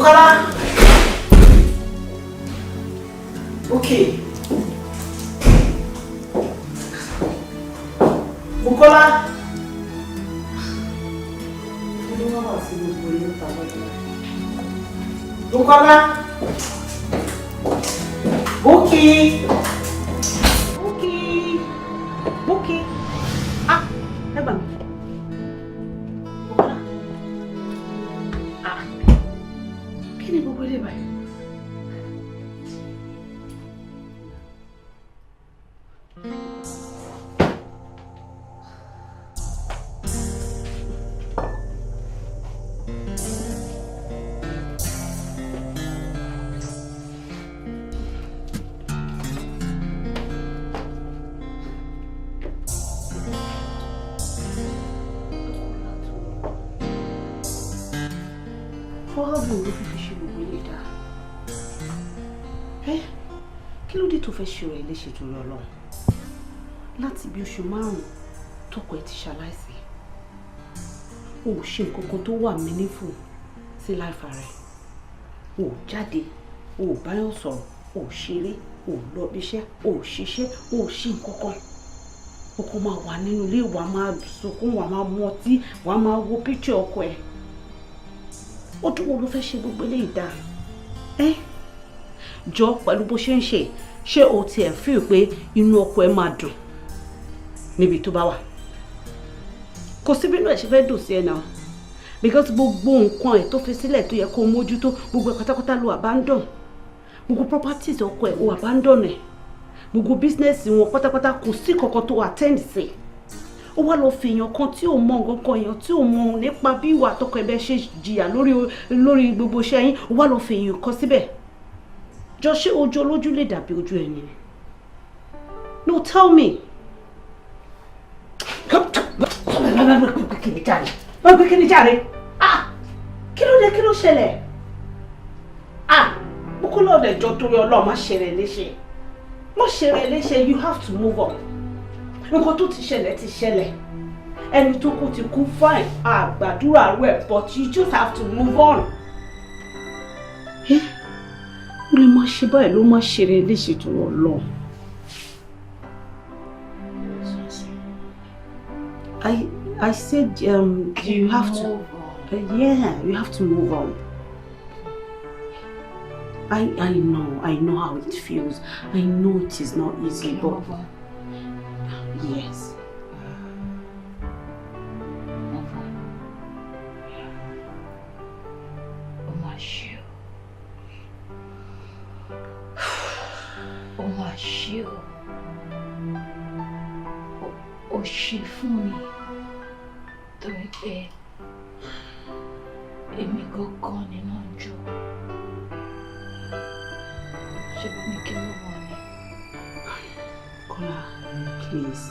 Bukola. Okay. Bukola. Bukola. Buki. Buki. Buki. Ah, Bukola. Ah. Kí ni gbogbo ilé báyìí? Fẹ́ ṣe rẹ̀ léṣe torí Ọlọ́run láti bí oṣù márùn-ún tọkọ ẹ ti ṣaláìsí o ò ṣe nǹkan kan tó wà meaningful sí láìfà rẹ̀ o ò jáde o ò báyọ̀ sọ̀rọ̀ o ò ṣeré o ò lọ ibiṣẹ́ o ò ṣiṣẹ́ o ò ṣe nǹkan kan o kò máa wà nínú ilé wàá máa sunkún wàá máa mu ọtí wàá máa wo picture ọkọ ẹ ó dún wo ló fẹ́ ṣe gbogbo eléyìí dá jọ pẹ̀lú bó ṣe ń ṣé o tiẹ̀ feel pé inú ọkọ ẹ máa dùn níbi tó bá wà kò sí bínú ẹ̀ ṣe fẹ́ dùn sí ẹ náà because gbogbo nǹkan ẹ̀ tó fi sílẹ̀ tó yẹ kó mójútó gbogbo ẹ̀ pátápátá ló abandon gbogbo properties ọkọ ẹ̀ ó abandon ẹ̀ gbogbo business wọn pátápátá kò sí kankan tó attend sí ó wá lọ fi èèyàn kan tí ò mọ nǹkan kan èèyàn tí ò mọ nípa bí ìwà àtọkọ ẹ̀ bẹ́ẹ̀ ṣe jìyà lórí gbogbo iṣẹ́ yín ó wá lọ fi èèyàn kan síbẹ̀ jọ ṣé ojú olójú lè dàbí ojú ẹni no tell me kí ni jàre ah kí ló ṣẹlẹ̀ ah Bukola ọ̀dẹ̀ jọ torí Ọlọ́run má ṣe rẹ̀ léṣe you have to move on nǹkan tó ti ṣẹlẹ̀ ẹni tó kú ti kú fine àgbàdúrà rẹ̀ but you just have to move on. Ó lè máa ṣe báyìí ló máa ṣe rẹ̀ léṣe tó lọ. I said you have to you have to move on. I know how it feels. I know it is not easy, but yes. O ṣe fún mi torí pé èmi gangan nínú ọjọ́ ṣe ní kí ló wọ̀ ni. Kola, please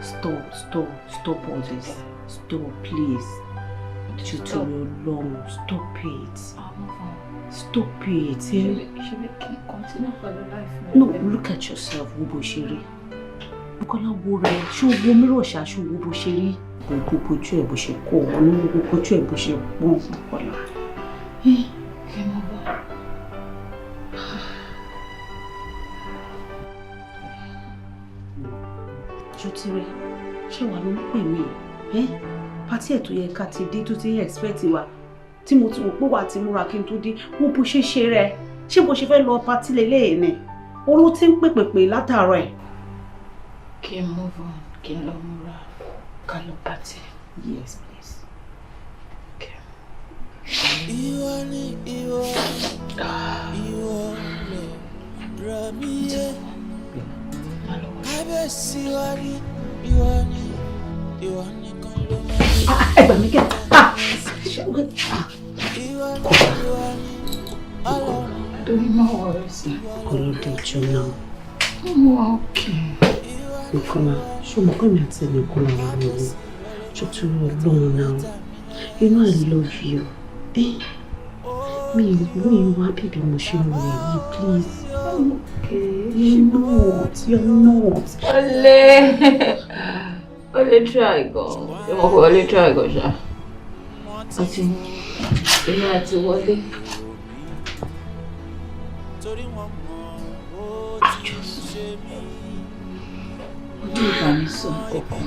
stop all this. Stop, please. Stop it. Stop it. Should we continue for the life? No, look at yourself, wo bó ṣe rí. Bukola wo rẹ̀, ṣé o wo mirror ṣá, ṣé o wo bó ṣe rí? Gbogbo ojú ẹ̀ bó ṣe kó, gbogbo ojú ẹ̀ bó ṣe pọ́n Bukola. Kí mo bá? Jotire, ṣé wàá ló ń pè mí? Pátí ẹ̀ tó yẹ ká ti dé tó ti expect wa. Tí mo ti wò pé wà tí múra kí n tó dé wo bó ṣe ṣe rẹ̀ ṣé bó ṣe fẹ́ lọ pátí lélẹ́yìn ni oró tí ń pèpèpè látàárọ̀ ẹ̀. Kí n move on kí n lọ múra ká lọ pátí. Yes, please. Okay. Ìwọ ni ìwọ rẹ̀ mí yé kábẹ́sì wa ni ìwọ nìkan ló máa. Ẹ gbà mí kẹ́ Torí máa wọ̀rọ̀ sí. Kò ló dé jù náà. Mo okay. Bukola, ṣé mo kọ́ mi àti ẹnìkan làwọn ọmọ mi? Ṣé tó rọ Ọlọ́run náà? You know I love you. Mi wá bíbí mo ṣe ń wọ̀ yìí, please. I'm okay. You're not. Ole try go. Mo ko ole try go ṣá. Èmi àti wọlé. Ojú ìgbà mi sọ kọ̀ọ̀kan.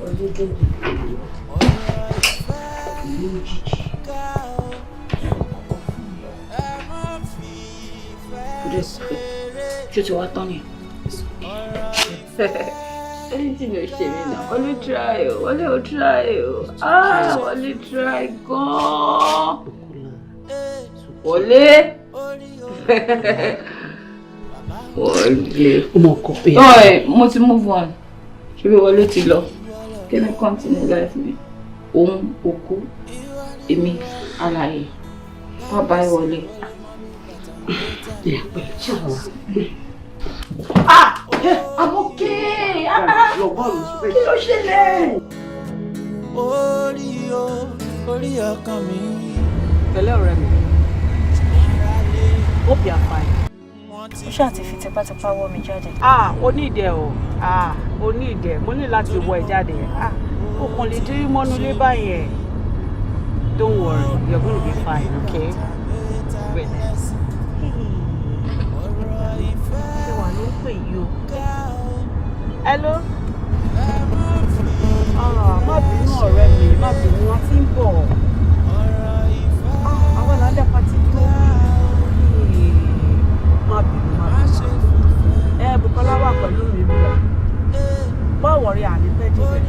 Olódé ìlú òjijì. Ṣé ti wá tán ni? Anything you say me now, only try, only try. Ah, only try, go. Olé. Olé. Oh, mo ti move on. Ṣé bí Olé ti lọ? Can I continue life mi? Òun òkú, èmi alààyè. Bye bye Olé. Ah! I'm okay. Kí ló ṣẹlẹ̀? Orí ọkàn mi. Pẹ̀lẹ́ ọ̀rẹ́ mi. Hope you are fine. Ó ṣáà ti fi tipátipá wọ́ mi jáde. O ní ìdẹ o. O ní ìdẹ. Mo ní láti wọ ẹ jáde. O kàn lè dírí mọ́nú ilé báyẹn. Don't worry, you're going to be fine, okay? Wait. Ṣé wà ló ń pè yí o? Hello? Má bínú ọ̀rẹ́ mi, má bínú, wọ́n ti ń bọ̀. Àwọn ìlànà pàtí dúró. Má bínú, má bínú. Bùkọ́lá wà pẹ̀lú mi rẹ̀. Báwo rí àní pẹ́ dé rẹ̀?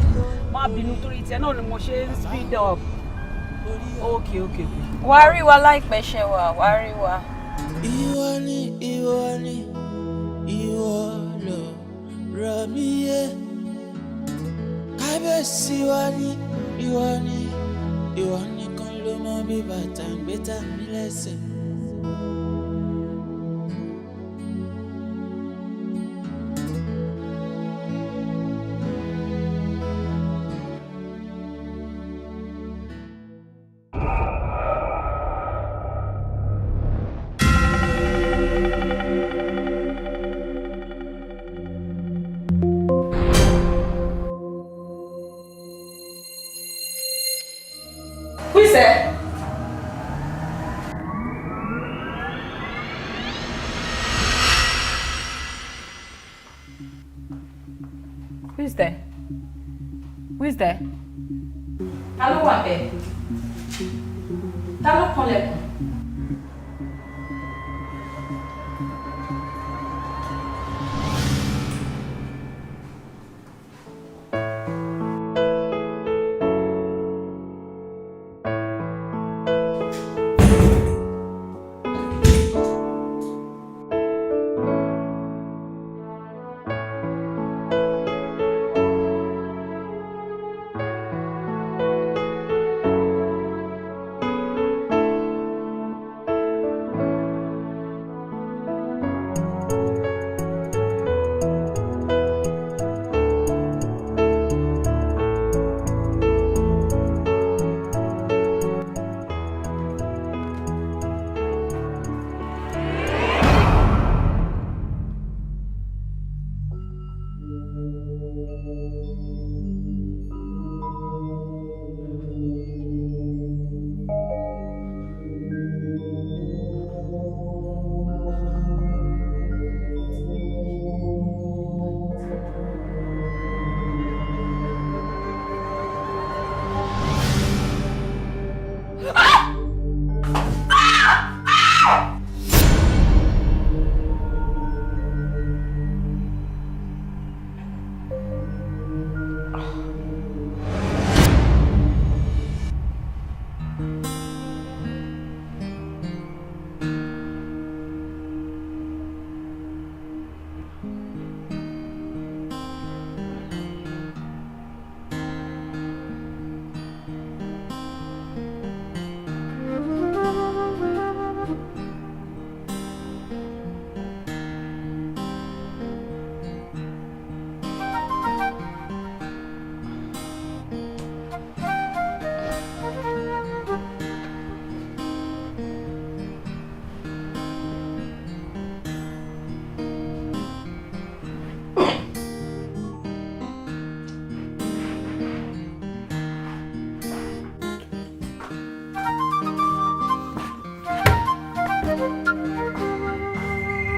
Má bínú torí tiẹ̀ náà ni mo ṣe ń speed up. Okay. Wà á rí wa láìpẹ́ ṣe wà, wà á rí wa. Ìwọ ni, ìwọ lọ rọ̀ mí yé. Kábíyèsí wa ni, ìwọ nìkan ló mọ bí bàtà ń gbé tà mí lẹ́sẹ̀. Who is there? Ta ló wà bẹ̀? Ta ló kanlẹ̀kùn?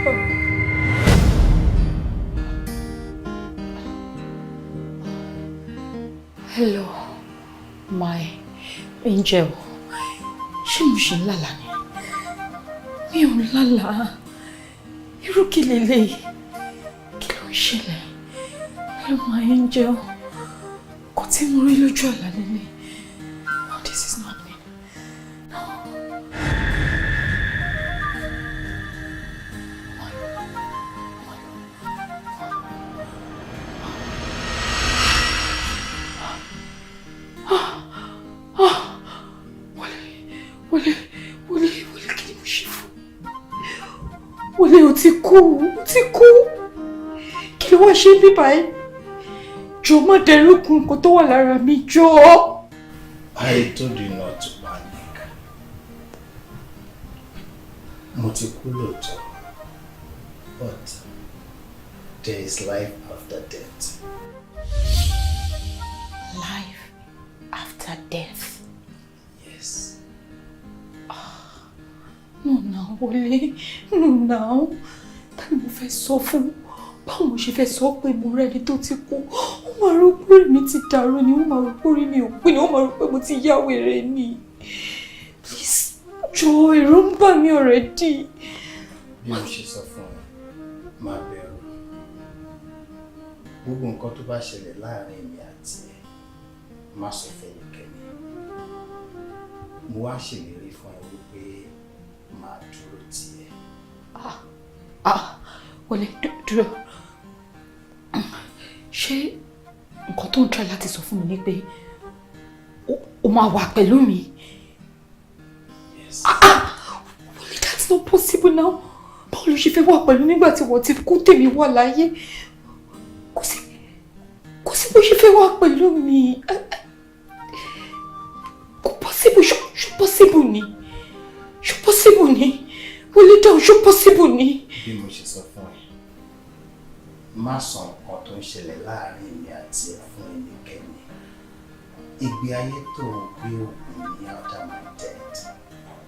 Hello, my angel. Ṣé mo ṣe ń lálà ni? Mi ò lálà. Irú kí leléyìí? Kí ló ń ṣẹlẹ̀? Hello, my angel. Kò tí mo rí lójú àlá lélẹ̀. No, this is not me. No. Wọlé o ti kú. Kí ló wá ṣe bí báyìí? Jọ̀ọ́ má dẹrùkún nǹkan tó wà lára mi, jọ̀ọ́. I told you not to panic. Mo ti kú lóòótọ́, but there is life after death. Life after death. Yes. No, now, Wọlé. No, now. Ta ni mo fẹ́ sọ fún? Báwo mo ṣe fẹ́ sọ pé mo rẹ́ni tó ti kú? Ó máa rò pé orí mi ti dàrú ni, ó máa rò pé orí mi ò pé ni, ó máa rò pé mo ti yá wèrè ni. Please, jọ̀ọ́, ẹ̀rù ń bà mí already. Bí mo ṣe sọ fún ẹ, máa bẹ̀rù. Gbogbo nǹkan tó bá ṣẹlẹ̀ láàrin èmi àti ẹ, má sọ fẹ́nikẹ́ni. Mo wá ṣèlérí fún ẹ wípé máa dúró tì ẹ́. Wọlé, dúró. Ṣé nǹkan tó ń try láti sọ fún mi ni pé o máa wà pẹ̀lú mi? Yes. Wọlé, that's not possible now. Báwo ló ṣe fẹ́ wà pẹ̀lú nígbà tí wọ́n ti kú tèmi wà láyé? Kò sí bó ṣe fẹ́ wà pẹ̀lú mi. Kò possible, ṣó possible ni? Ṣó possible ni? Wọlé dáhùn, ṣó possible ni? Bí mo ṣe sọ fún ẹ, má sọ nǹkan tó ń ṣẹlẹ̀ láàrin èmi àti ẹ fún ẹnikẹ́ni. Ìgbé ayé tó ń gbé òògùn ní after my death,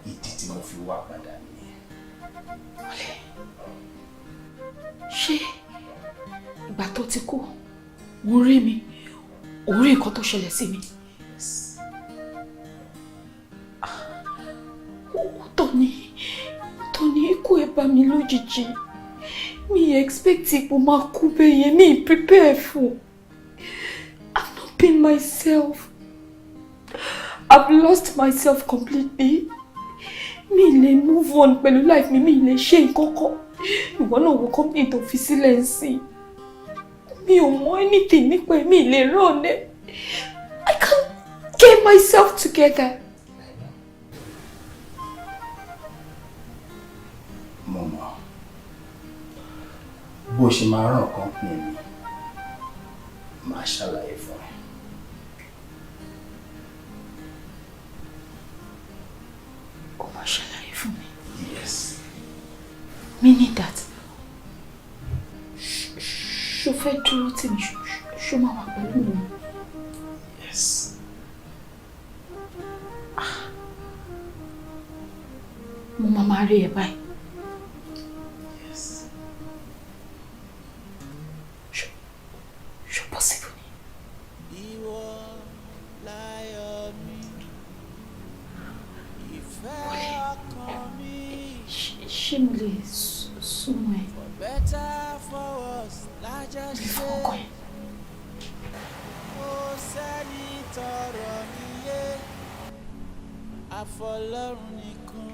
ìdí tí mo fi wá padà nìyẹn. Wọlé, ṣé ìgbà tó ti kú, òun rí mi, òun rí nǹkan tó ṣẹlẹ̀ sí mi? Tó ní ikú ẹ̀ bá mi lójijì. Mi expect ipò máa kú bẹ́ẹ̀ yẹn, mi prepare fún. I've not been myself. I've lost myself completely. Mi lè move on pẹ̀lú life mi lè ṣe nǹkan kan. Ìwọ náà wo company tó fi sílẹ̀ sí. Mi ò mọ anything nípa ẹ̀, mi lè run ẹ̀. I can't get myself together. Mo mọ̀ bó ṣe máa ràn company mi, máa ṣàlàyé fún ẹ. Ó máa ṣàlàyé fún mi? Yes. Meaning that ṣó fẹ́ dúró tì mí, ṣó máa wà pẹ̀lú mi? Yes. Mo máa rí ẹ báyìí. Possible. Ṣé mo lè súnmọ́ ẹ? Lè fọkọ ẹ. Àfọlọ́run nìkan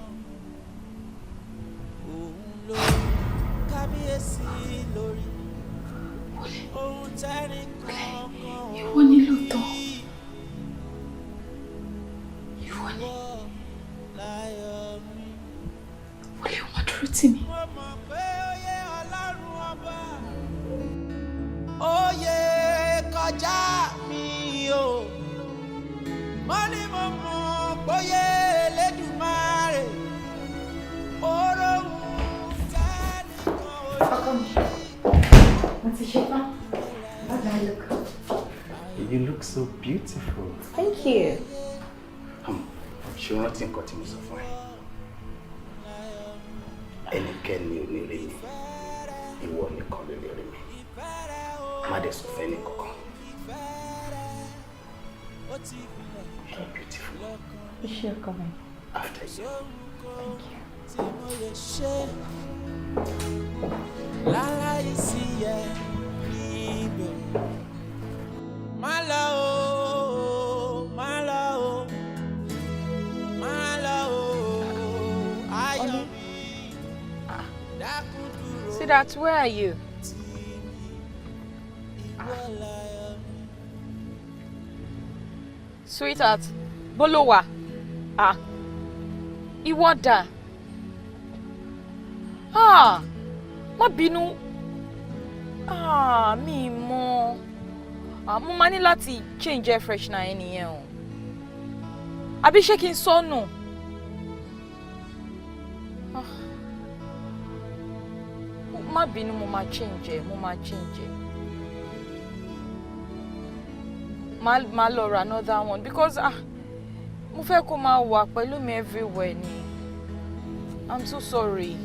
òun ló kábíyèsí lórí. Ìwọ ni lóòótọ́. Ìwọ ni. Wọlé, o máa dúró tì mí. Oyè kọjá mi o, mo ní mo mọ̀ bóyá Elédùmarè oròhùn tẹ́nìkan ò ní. How do I look? You look so beautiful. Thank you. Ṣé o rántí nǹkan tí mo sọ fún ẹ? Ẹnikẹ́ni ẹnikẹ́ni ò ní rí mi. Ìwọ nìkan ló lè rí mi. Má dẹ̀ sọ fẹ́ nìkankan. You're beautiful. Is she coming? After you. Thank you. See that, where are you? Sweetheart, Bolowa. Ìwọ dà. Má bínú. Mi mọ̀. Mo máa ní láti change air freshener ẹnìyẹn o. Àbí ṣé kí n sọnù? Má bínú, mo máa change. Má lọ ra another one because mo fẹ́ kó máa wà pẹ̀lú mi everywhere ni. I'm so sorry.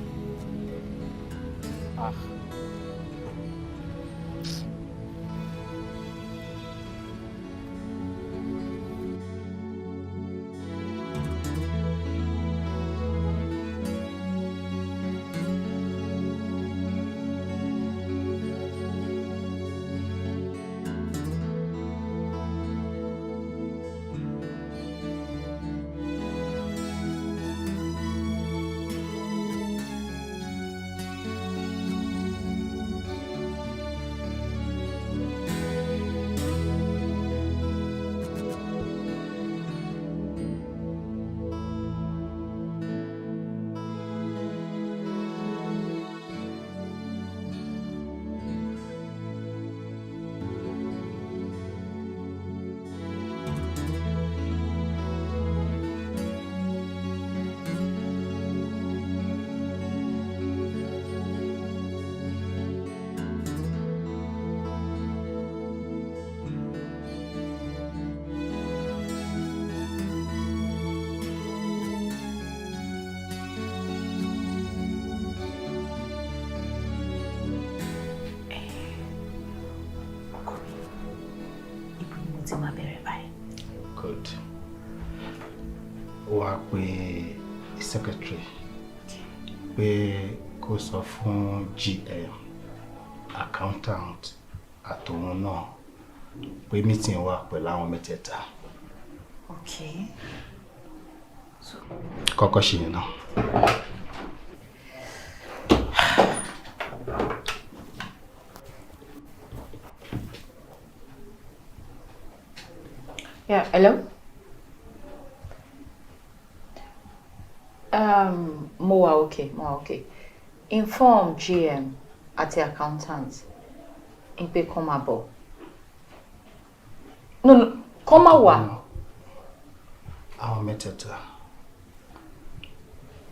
Good. Wá pé secretary pé kó sọ fún GM accountant àtòun náà pé meeting wà pẹ̀lú àwọn mẹ́tẹ̀ẹ̀ta. Okay. So Kọ́kọ́ ṣe yẹn náà. yeah, hello? Mo wà okay. Inform GM àti accountant in pé kó máa bọ̀. No, kó máa wá. Àwọn mẹ́tẹ̀ẹ̀ta.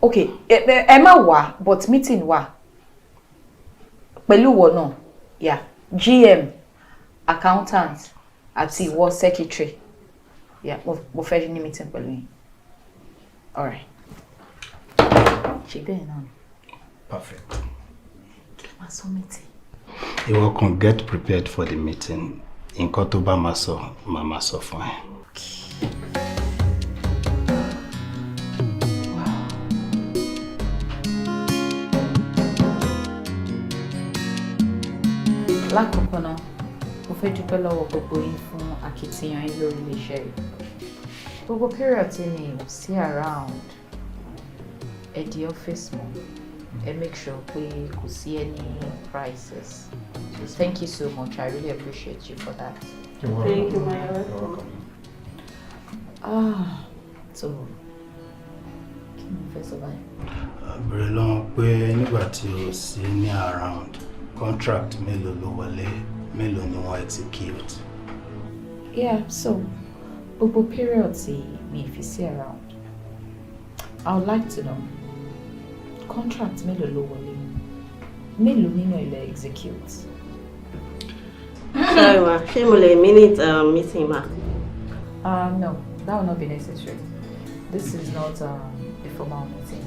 Okay, ẹ má wá, but meeting wà. Pẹ̀lú wọ náà. Yeah, GM, accountant àti ìwọ secretary. Yeah, mo fẹ́ ní meeting pẹ̀lú yín. All right. Ṣé bẹ́ẹ̀ náà? Perfect. Máa sọ meeting. Ìwọ kan get prepared for the meeting. Nǹkan tó bá máa sọ, màá sọ fún ẹ. Lákòókò náà, mo fẹ́ dúpẹ́ lọ́wọ́ gbogbo yín fún akitiyan yín lórí iléeṣẹ́ yìí. Gbogbo period tí mi ò sí around at the office mo, make sure pé kò sí any crisis. So thank you so much. I really appreciate you for that. You're welcome. Thank you, my love. You're welcome. So kí ni mo fẹ́ sọ báyìí? Bẹ̀rẹ̀ lọ́wọ́ pé nígbà tí o sí ní around contract mélòó ló wọlé, mélòó ni wọ́n execute. Yeah, so gbogbo period tí mi fi sí around, I would like to know contract mélòó ló wọlé, mélòó nínú ilẹ̀ execute. Sorry ma, ṣé mo lè minute meeting ma? No, that will not be necessary. This is not a formal meeting.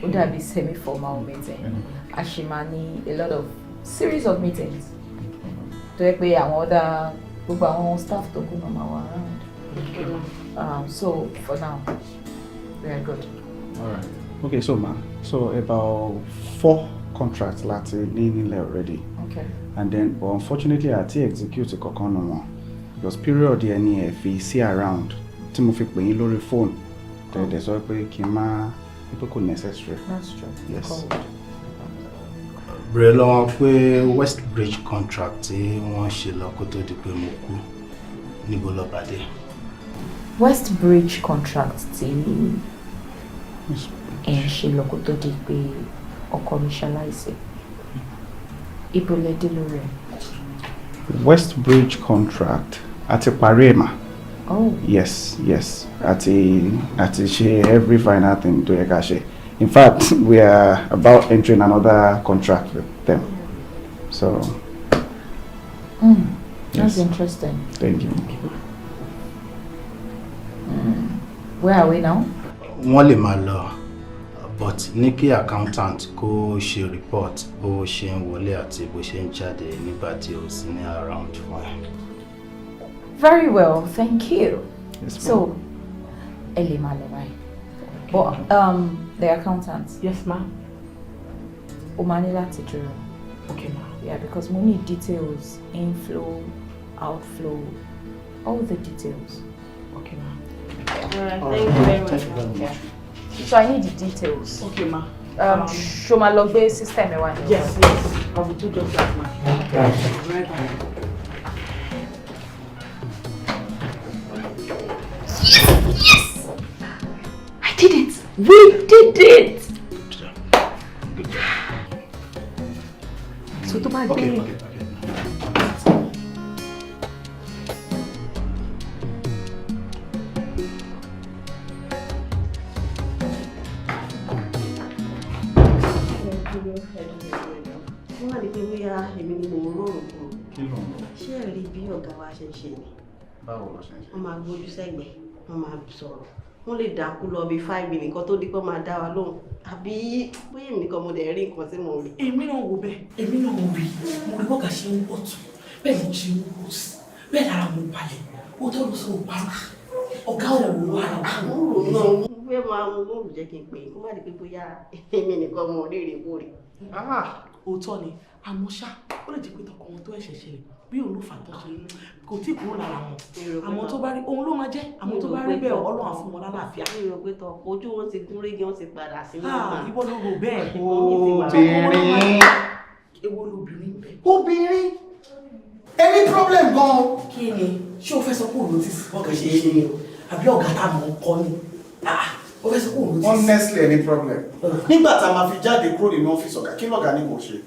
Would that be semi-formal meeting? Ashimani, a lot of series of meetings. To help me and other staff to go around. So for now, we are good. Alright. Okay, so about 4 contracts already. Okay. And then, but unfortunately, I didn't execute a cocoon because period if we see around, Timothy paying lórí phone. There's always people necessary. That's true. Yes. Bẹ̀rẹ̀ lọ́wọ́ pé West Bridge contract tí wọ́n ṣe lọ kó tó di pé mo kú níbo ló bá dé. West Bridge contract tí ṣe lọ kó tó di pé ọkọ mi ṣaláìsí. Ibo lẹ dé lórí. West Bridge contract àti parí mà. Oh. Yes. Àti ṣe every final thing tó yẹ ká ṣe. In fact, we are about entering another contract with them. So. That's interesting. Thank you. Where are we now? Wọ́n lè máa lọ, but ní kí accountant kó ṣe report bó ṣe ń wọlé àti bó ṣe ń jáde nígbà tí ó sì ní around fún ẹ. Very well, thank you. Yes, so, lè máa lọ báyìí. But the accountant. Yes, ma'am. O máa ní láti dúró. Okay, ma'am. Yeah, because we need details, inflow, outflow, all the details. Okay, ma'am. Alright, thank you very much. Yeah. So I need the details. Okay, ma'am. Show my log system. Yes. I will do just that, ma'am. Okay. Right back. Yes! I did it! We did it! Good job. So to buy Okay. Ṣé ẹ rí bí ọ̀gá wa ṣe ń ṣe ni? Báwo ló ṣe ń ṣe? Wọ́n máa gbójú sẹ́gbẹ̀ẹ́, wọ́n máa sọ̀rọ̀. Wọ́n lè dákú lọ bí 5 minutes kan tó di pé máa dá wa lóhùn. Àbí bóyá èmi nìkan mo dẹ̀ rí nǹkan tí mo rí. Èmi náà wò bẹ́ẹ̀, èmi náà wò rí. Mo rí bọ́gà ṣe ń wọ̀ tún, bẹ́ẹ̀ ni mo ṣe ń wọ̀ sí. Bẹ́ẹ̀ lára mo balẹ̀, ó tọ́ lọ sọ òparọ́. Ọ̀gá òun ló wà lára. Àmúrò náà mo fẹ́ máa mú lóòrùn jẹ́ kí n pè é kó má di pé bóyá èmi nìkan mo rí rí kó rí. Òótọ́ ni, àmọ́ ṣá, ó lè jẹ́ pé tọkọ wọn tó ẹ̀ṣẹ̀ ṣẹlẹ̀ bí òun ló fà tó ṣe kò tí kúrò lára wọn. Àmọ́ tó bá rí òun ló máa jẹ́, àmọ́ tó bá rí bẹ́ẹ̀ Ọlọ́run á fún wọn lálàáfíà. Mi ò pé tọ ojú wọn ti gún régé wọn ti padà sí Ìwọ ló rò bẹ́ẹ̀. Obìnrin. Èwo lobìnrin bẹ́ẹ̀. Obìnrin. Any problem gan? Kí ni? Ṣé o fẹ́ sọ pé òun ló ti sì bọ́gà ṣe é ni o? Àbí ọ̀gá tá a mọ̀ ń kọ́ ni? O fẹ́ sọ pé òun ló ti sì. Honestly, any problem? Nígbà tá a máa fi jáde kúrò nínú ọ́fíìsì ọ̀gá, kí lọ̀gá ní kò ṣe?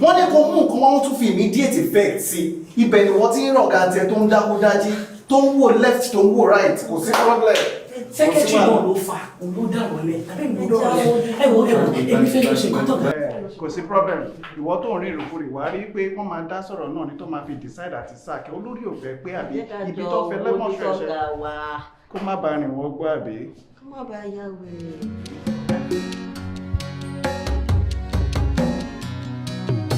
Wọ́n ní kó mú nǹkan wọn tún fi immediate effect sí. Ibẹ̀ ni wọ́n ti ń rọ̀gá tiẹ̀ tó ń dákúdájí, tó ń wò left, tó ń wò right, kò sí problem. Sẹ́kẹ̀tì náà ló fà, òun ló dà wọlé. Àbẹ́ mi ló dọ̀rọ̀ lẹ̀. Ẹ̀wọ̀ èmi fẹ́ lọ ṣe nǹkan tó ga. Kò sí problem. Ìwọ tó ń rí ìrùkúrì wá rí pé wọ́n máa dá sọ̀rọ̀ náà ní tó máa fi decide àti sack. Olórí ò fẹ́ pé àbí ibi tó fẹ́ lẹ́mọ̀ ṣẹ̀ṣẹ̀ kó má bàa rìn wọ́n gbọ́ àbí. Kó má bàa yá wèrè.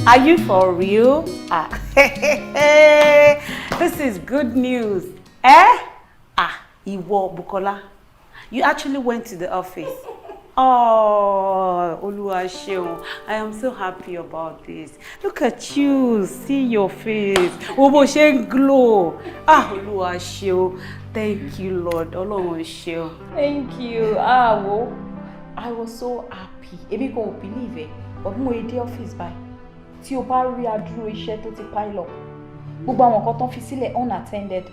Are you for real? This is good news. Ìwọ Bukola, you actually went to the office. Oh, Olúwa ṣeun. I am so happy about this. Look at you, see your face. Wo bó ṣe ń glow. Olúwa ṣeun. Thank you, Lord. Ọlọ́run ṣeun. Thank you. Wo, I was so happy. Èmi kò believe it. But mo dé office báyìí. Tí o bá rí adúró iṣẹ́ tó ti pile up. Gbogbo àwọn nǹkan tó fi sílẹ̀ unattended.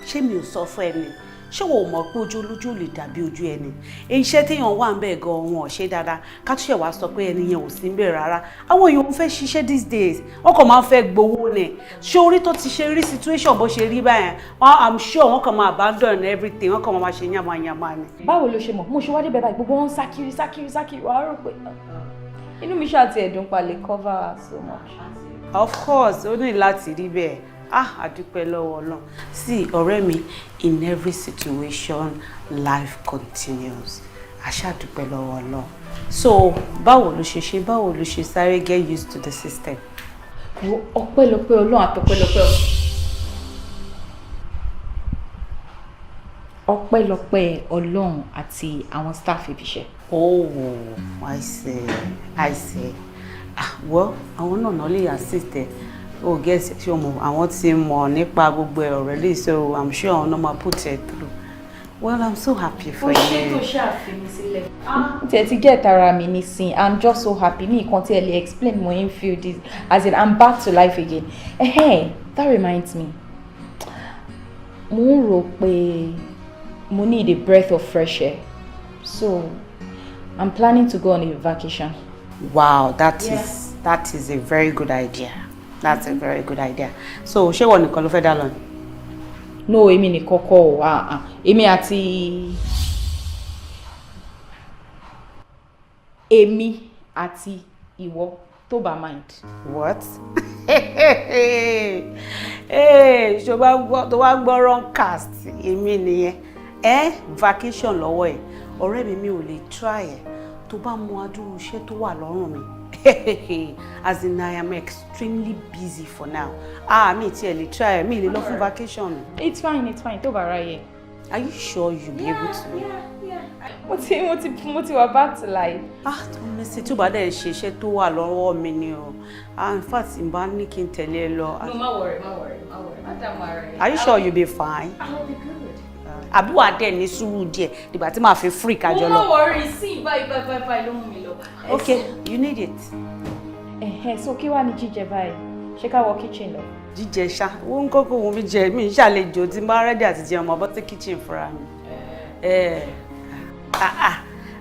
Ṣé mi ò sọ fún ẹ ni? Ṣé wo mọ̀ pé ojú olójú lè dàbí ojú ẹni? Iṣẹ́ téèyàn wà ń bẹ̀ gan wọn ò ṣe dáadáa. Ká tún ṣe wá sọ pé ẹni yẹn ò sí ń bẹ̀ rárá. Àwọn èèyàn fẹ́ ṣiṣẹ́ these days. Wọ́n kàn máa ń fẹ́ gbowó ni. Ṣé orí tó ti ṣe rí situation bó ṣe rí báyẹn? I'm sure wọ́n kàn máa abandon everything. Wọ́n kàn máa ṣe yàmàyàmà ni. Báwo ló ṣe mọ̀? Mo ṣe wá débẹ̀ báyìí gbogbo wọn ń sá kiri wàá rò pé inú mi ṣáà ti ẹ̀dùn palẹ̀ cover so much. Of course, ó ní láti rí bẹ́ẹ̀. Adúpẹ́ lọ́wọ́ Ọlọ́run. See, ọ̀rẹ́ mi, in every situation, life continues. Dúpẹ́ lọ́wọ́ Ọlọ́run. So, báwo ló ṣe sáré get used to the system? Ọpẹ́lọpẹ́ Ọlọ́run àti àwọn staff ibiṣẹ́. Oh, I see. Well, àwọn náà lè assist ẹ. Oh, guess ṣé o mọ̀ àwọn tí mọ̀ nípa gbogbo ẹ̀ already, so I'm sure àwọn náà máa put it through. Well, I'm so happy for you. Ṣé tó ṣàfi mi sílẹ̀? Tẹ̀ ti get ara mi nísìn. I'm just so happy. Mi kàn tí ẹ lè explain mo in feel this as in I'm back to life again. Hey, that reminds me. Mo ń rò pé mo need a breath of fresh air. So, I'm planning to go on a vacation. Wow, that is a very good idea. That's a very good idea. So, ṣé wọ́n nìkan ló fẹ́ dá lọ? No, èmi nìkan kọ́ o. Èmi àti ìwọ tó bá mind. What? Ṣó bá gbọ́ tó wá gbọ́ wrong cast èmi nìyẹn. Vacation lọ́wọ́ ẹ̀. Ọ̀rẹ́ mi ò lè try ẹ̀. Tó bá mú adúrú iṣẹ́ tó wà lọ́rùn mi. As in, I am extremely busy for now. Mi ti ẹ lè try mi lè lọ fún vacation. It's fine. Tó bá ráyè. Are you sure you'll be able to? Yeah. Mo ti wá back to life. Don't miss it. Tó bá dẹ̀ ṣe iṣẹ́ tó wà lọ́wọ́ mi ni o. In fact, n bá ní kí n tẹ̀lé ẹ lọ. No, má worry. Madam worry. Are you sure you'll be fine? I will be good. Àbí wàá dẹ̀ ní sùúrù díẹ̀ dìgbà tí màá fi free kájọ lọ. Má worry, sí bye ló mú mi lọ. Okay, you need it. So kí wá ní jíjẹ báyìí? Ṣé ká wọ kitchen lọ? Jíjẹ ṣá, wọ́n ń kókó wọn mi jẹ mí ṣàlejò tí n bá ready àti jẹun mọ́ bọ́ sí kitchen fúnra mi.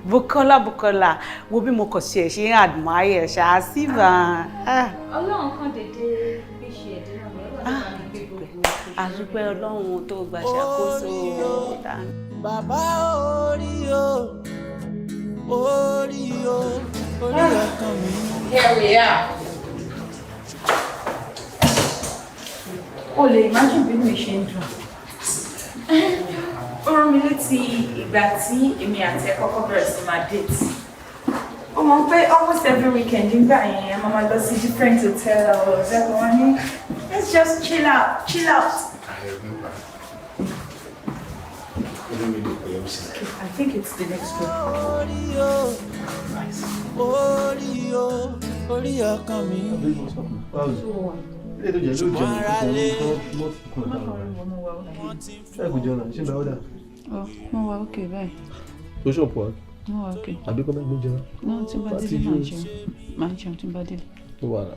Bukola, wo bí mo kàn ṣe ṣe ń admire ṣá síbà. Ọlọ́run kan dédé bí ṣe ẹ̀dẹ́ náà lọ́wọ́ àdúpẹ́ Ọlọ́run tó gbà ṣàkóso. Bàbá orí ọkàn mi. Here we are. O lè imagine bí mi ṣe ń dùn. Ó rán mi létí ìgbà tí èmi àti ẹ kọ́kọ́ bẹ̀rẹ̀ sí máa date. Ó mọ̀ pé almost every weekend nígbà yẹn a máa lọ sí different hotels. Let's just chill out. I remember. I think it's the next room. Nice. Orí ọkàn mi. Mo wà okay báyìí. O ṣọ̀pọ̀ wa. Mo wà okay. Àbí kọ́ mẹ́gbẹ́ jẹun. Náà tí bá délé máa jẹun tí bá délé. Ó wà rà.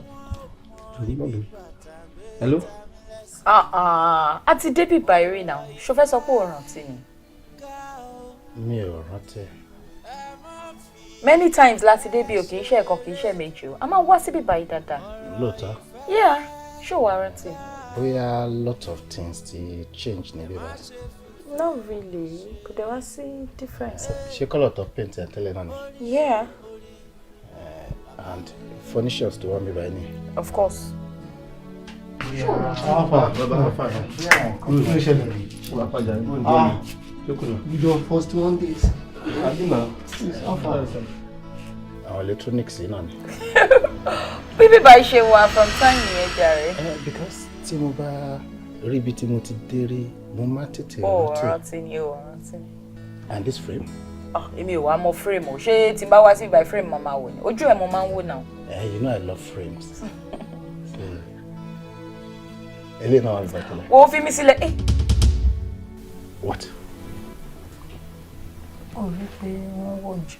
Hello? A ti débì báyìí náà. Ṣo fẹ́ sọ pé o rántí ni? Mi ò rántí. Many times láti débì ò kìí ṣe ẹ̀kan kìí ṣe méjì o. A máa wá síbí báyìí dáadáa. Lóòótọ́? Yeah, ṣó wàá rántí? Bóyá lot of things ti change níbí báyìí. Not really. Kò dẹ̀ wá sí difference. Ṣé colour tó paint ẹ̀ tẹ́lẹ̀ náà ni? Yeah. And furnitures tó wà níbí báyìí ni? Of course. First 1 days. Àwọn electronics náà ni. Bíbí báyìí ṣe wà from time yẹn jàre. Because tí mo bá rí ibi tí mo ti dé rí, mo máa tètè rántí ni. And this frame? Èmi ò wá mọ frame o. Ṣé tí n bá wá sí ibà frame máa wò ni? Ojú ẹ̀ mo máa ń wò náà. You know I love frames. Eléyìí náà wà ní bàtẹ́lẹ̀. Wo fi mí sílẹ̀. What? Ó rí pé wọ́n wò jù.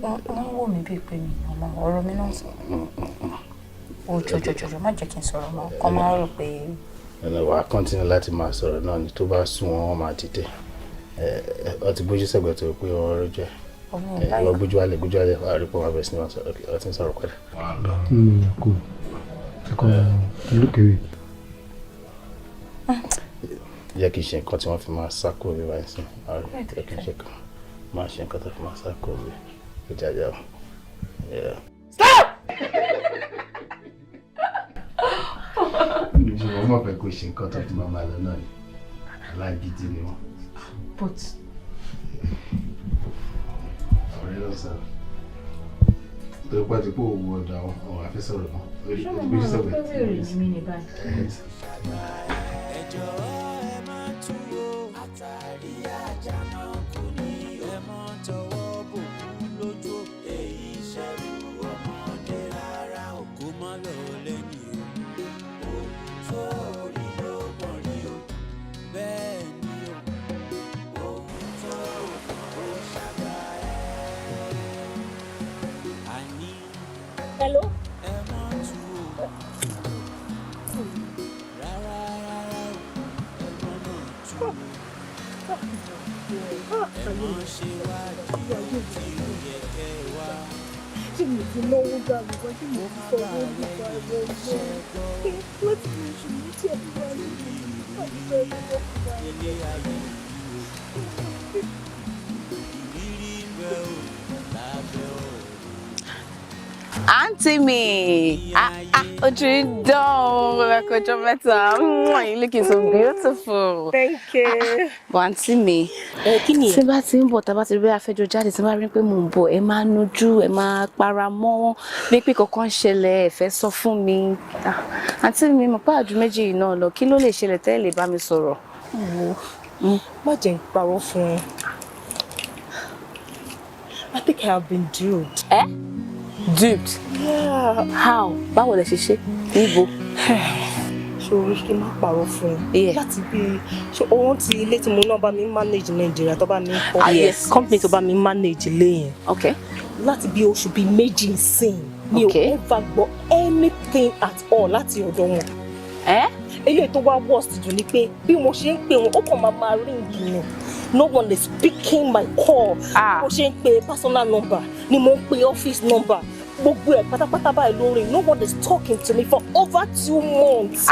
Wọ́n wò mí bíi pé mi ọmọ ọ̀rọ̀ mi náà sọ. Ó jọjọjọjọ má jẹ́ kí n sọ̀rọ̀ mọ́. Kọ́ máa rò pé. Wàá continue láti máa sọ̀rọ̀ náà ni tó bá sún wọn máa dìde. Ó ti bójú sẹ́gbẹ̀ẹ́ tó pé wọ́n rí jẹ́. Lọ gbójú alẹ́ àrípọ̀ máa bẹ̀rẹ̀ sí ní wọ́n ti ń sọ̀rọ̀ pẹ̀lú. Look away. Jẹ́ kí n ṣe nǹkan tí wọ́n fi máa sákò rí wáyé sí. Jẹ́ kí n ṣe kan. Máa ṣe nǹkan tó fi máa sákò rí. Ìjàjà o. Stop! mọ̀ pé kò ṣe nǹkan tó fi máa lọ náà ni alágídí ni wọ́n. But ọ̀rẹ́ lọ sọ̀rọ̀ tó pẹ́ tí kò wọ ọ̀dọ̀ àwọn afẹ́sọ̀rọ̀ kan lórí ìgbésí sọ̀rọ̀ ẹjọ́ ẹ máa tún yó àtàrí ajá náà kò ní ẹ mọ́ tọwọ́ bò lójú èyí ṣẹ́rù ọmọdé rárá òkú mọ́ lọ lẹ́yìn o tó rí ló pọ̀ rí o bẹ́ẹ̀ ni o ohun tó ó ṣàgbà ẹ̀ àní ẹ mọ́ tún o. Tí mo ti lọ́wọ́ gbà nǹkan tí mo ti sọ owó nípa ẹ̀rọ ọgbọ́n láti lè ṣùgbọ́n tí ẹ̀rọ wà nínú àìsàn ẹ̀rọ ọkùnrin ilé ayé ìrírí rẹ̀ ò lábẹ́ ọ̀rọ̀. Auntie me. Ojú dán, like ọjọ́ mẹ́ta. You looking so beautiful. Thank you. But auntie me. Tí bá ti ń bọ̀, tá bá ti rí afẹ́jọ́ jáde, tí bá rí pé mò ń bọ̀, ẹ máa nujú, ẹ máa para mọ́, bí pé kankan ṣẹlẹ̀, ẹ fẹ́ sọ fún mi. Auntie mi, mo pa àjù méjì náà lọ. Kí ló lè ṣẹlẹ̀ tẹ́ lè bá mi sọ̀rọ̀? Má jẹ́ n parọ́ fún ẹ. I think I have been duped. Duped? Yeah. How? Báwo lẹ ṣe ṣe? Níbo? Ṣòro kí n má parọ́ fún ẹ. Láti bí ohun tí ilé tí mo náà bá mi manage Nigeria tó bá mi kọ́. Yes. Company tó bá mi manage ilé yẹn. Okay. Láti bí oṣù bíi méjì nsìn mi ò ever gbọ́ anything at all láti ọ̀dọ̀ wọn. Eléyìí tó wá worst jù ni pé bí mo ṣe ń pè wọn ó kàn máa ring ni. No one is picking my call. Mo ṣe ń pe personal number ni mo ń pe office number. Gbogbo ẹ̀ pátápátá báyìí lórí. No one is talking to me for over 2 months.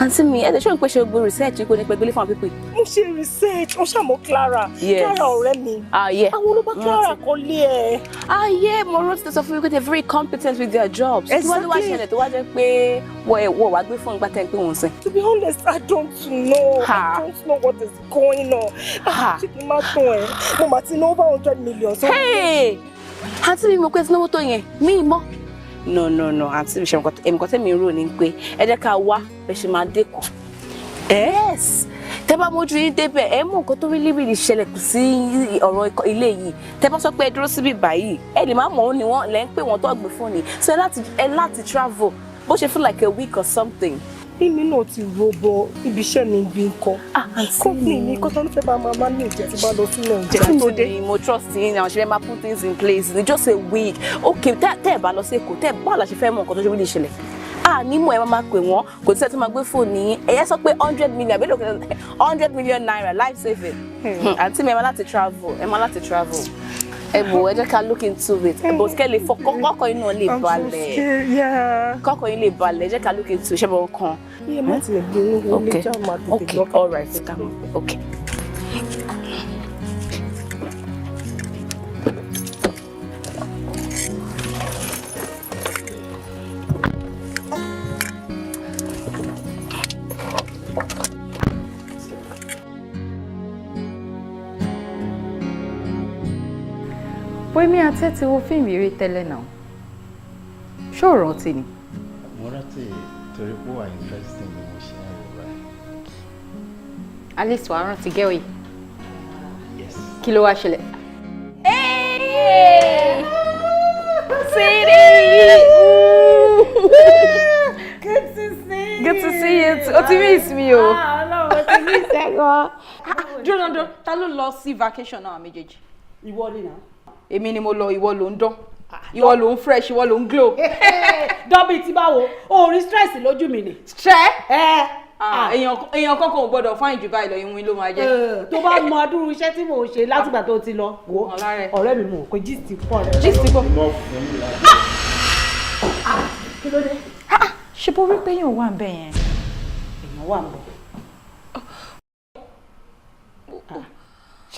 Auntie mi, ẹ ṣe ń pèsè gbogbo research kò ní pẹ́ gbélé fún àwọn pípé. Mo ṣe research, mo ṣàmọ́ Clara. Clara ọ̀rẹ́ mi. Àwọn olóbá Clara kò lé ẹ. Mo rántí tó sọ fún mi pé they're very competent with their jobs. Tí wọ́n ló wá ṣẹlẹ̀ tó wá jẹ́ pé wọ́n wá gbé fún ìgbà tẹ́ ń pé wọ́n sìn. To be honest, I don't know. I don't know what is going on. Ṣé kí n má tún ẹ? Mo mà ti ná over 100 million. Hey! Àǹtí mi mo pé tí náwó tó yẹn, mi mọ́. No, àǹtí mi ṣe nǹkan tẹ́mi rò ní pé ẹ jẹ́ ká wá bẹ́ ṣe máa dẹ́kun. Yes! Tẹ́ bá mójú yín débẹ̀, ẹ mú nǹkan tó rí ṣẹlẹ̀ kù sí ọ̀rọ̀ ilé yìí. Tẹ́ bá sọ pé ẹ dúró síbí báyìí, ẹ lè má mọ̀ ó ní wọ́n lẹ́ ń pè wọ́n tó gbé fún ni. So ẹ láti travel, bó ṣe feel like a week or something. Èmi náà ti robo ibi iṣẹ́ mi bí n kọ́. Company mi kọ́ tó ń fẹ́ bá máa manage àti bá lọ sí Nàìjíríà tó dé. Mo trust yín àwọn ṣe fẹ́ máa put things in place in just a week. Okay, tẹ́ ẹ̀ bá lọ sí Èkó, tẹ́ ẹ̀ bá la ṣe fẹ́ mọ nǹkan tó ṣe wí lè ṣẹlẹ̀. Nímọ̀ ẹ máa pè wọ́n, kò tí ẹ tó máa gbé fóònù yín. Ẹ̀yẹ́ sọ pé 100 million, àbí lókè 100 million naira life saving. Àǹtí mi ẹ máa láti travel. Ẹ wò ẹ jẹ́ ká look into it. But kẹ́ lè kọ́kọ́ inú lè balẹ̀. Kọ́kọ́ yín lè balẹ̀, ẹ jẹ́ ká look into it. Ṣé bọ̀ kan? Okay, all right. Okay. Èmi àti ẹ ti wo fíìmù eré tẹ́lẹ̀ náà. Ṣé o rántí ni? Mo rántí torí pé wà interesting ni mo ṣe ń rò báyìí. Alice wàá rántí gẹ́ọ̀ yìí. Yes. Kí ló wá ṣẹlẹ̀? Good to see you too. O ti miss me o. No, o ti miss ẹ gan. Dúró, ta ló lọ sí vacation náà méjèèjì? Ìwọ ni náà. Èmi ni mo lọ, ìwọ ló ń dán. Ìwọ ló ń fresh, ìwọ ló ń glow. Dọ́bì tí báwo, o rí stress lójú mi ni. Stress? Èèyàn kankan ò gbọdọ̀ fáìn jù báyìí lọ, ìwọ̀n ló máa jẹ́. Tó bá mọ adúrú iṣẹ́ tí mò ń ṣe látìgbà tó ti lọ. Wo ọ̀rẹ́ mi mọ̀ pé gist pọ̀ rẹ̀. Gist pọ̀. Kí ló dé? Ṣé bó rí pé èèyàn wà ń bẹ̀ yẹn? Èèyàn wà ń bọ̀.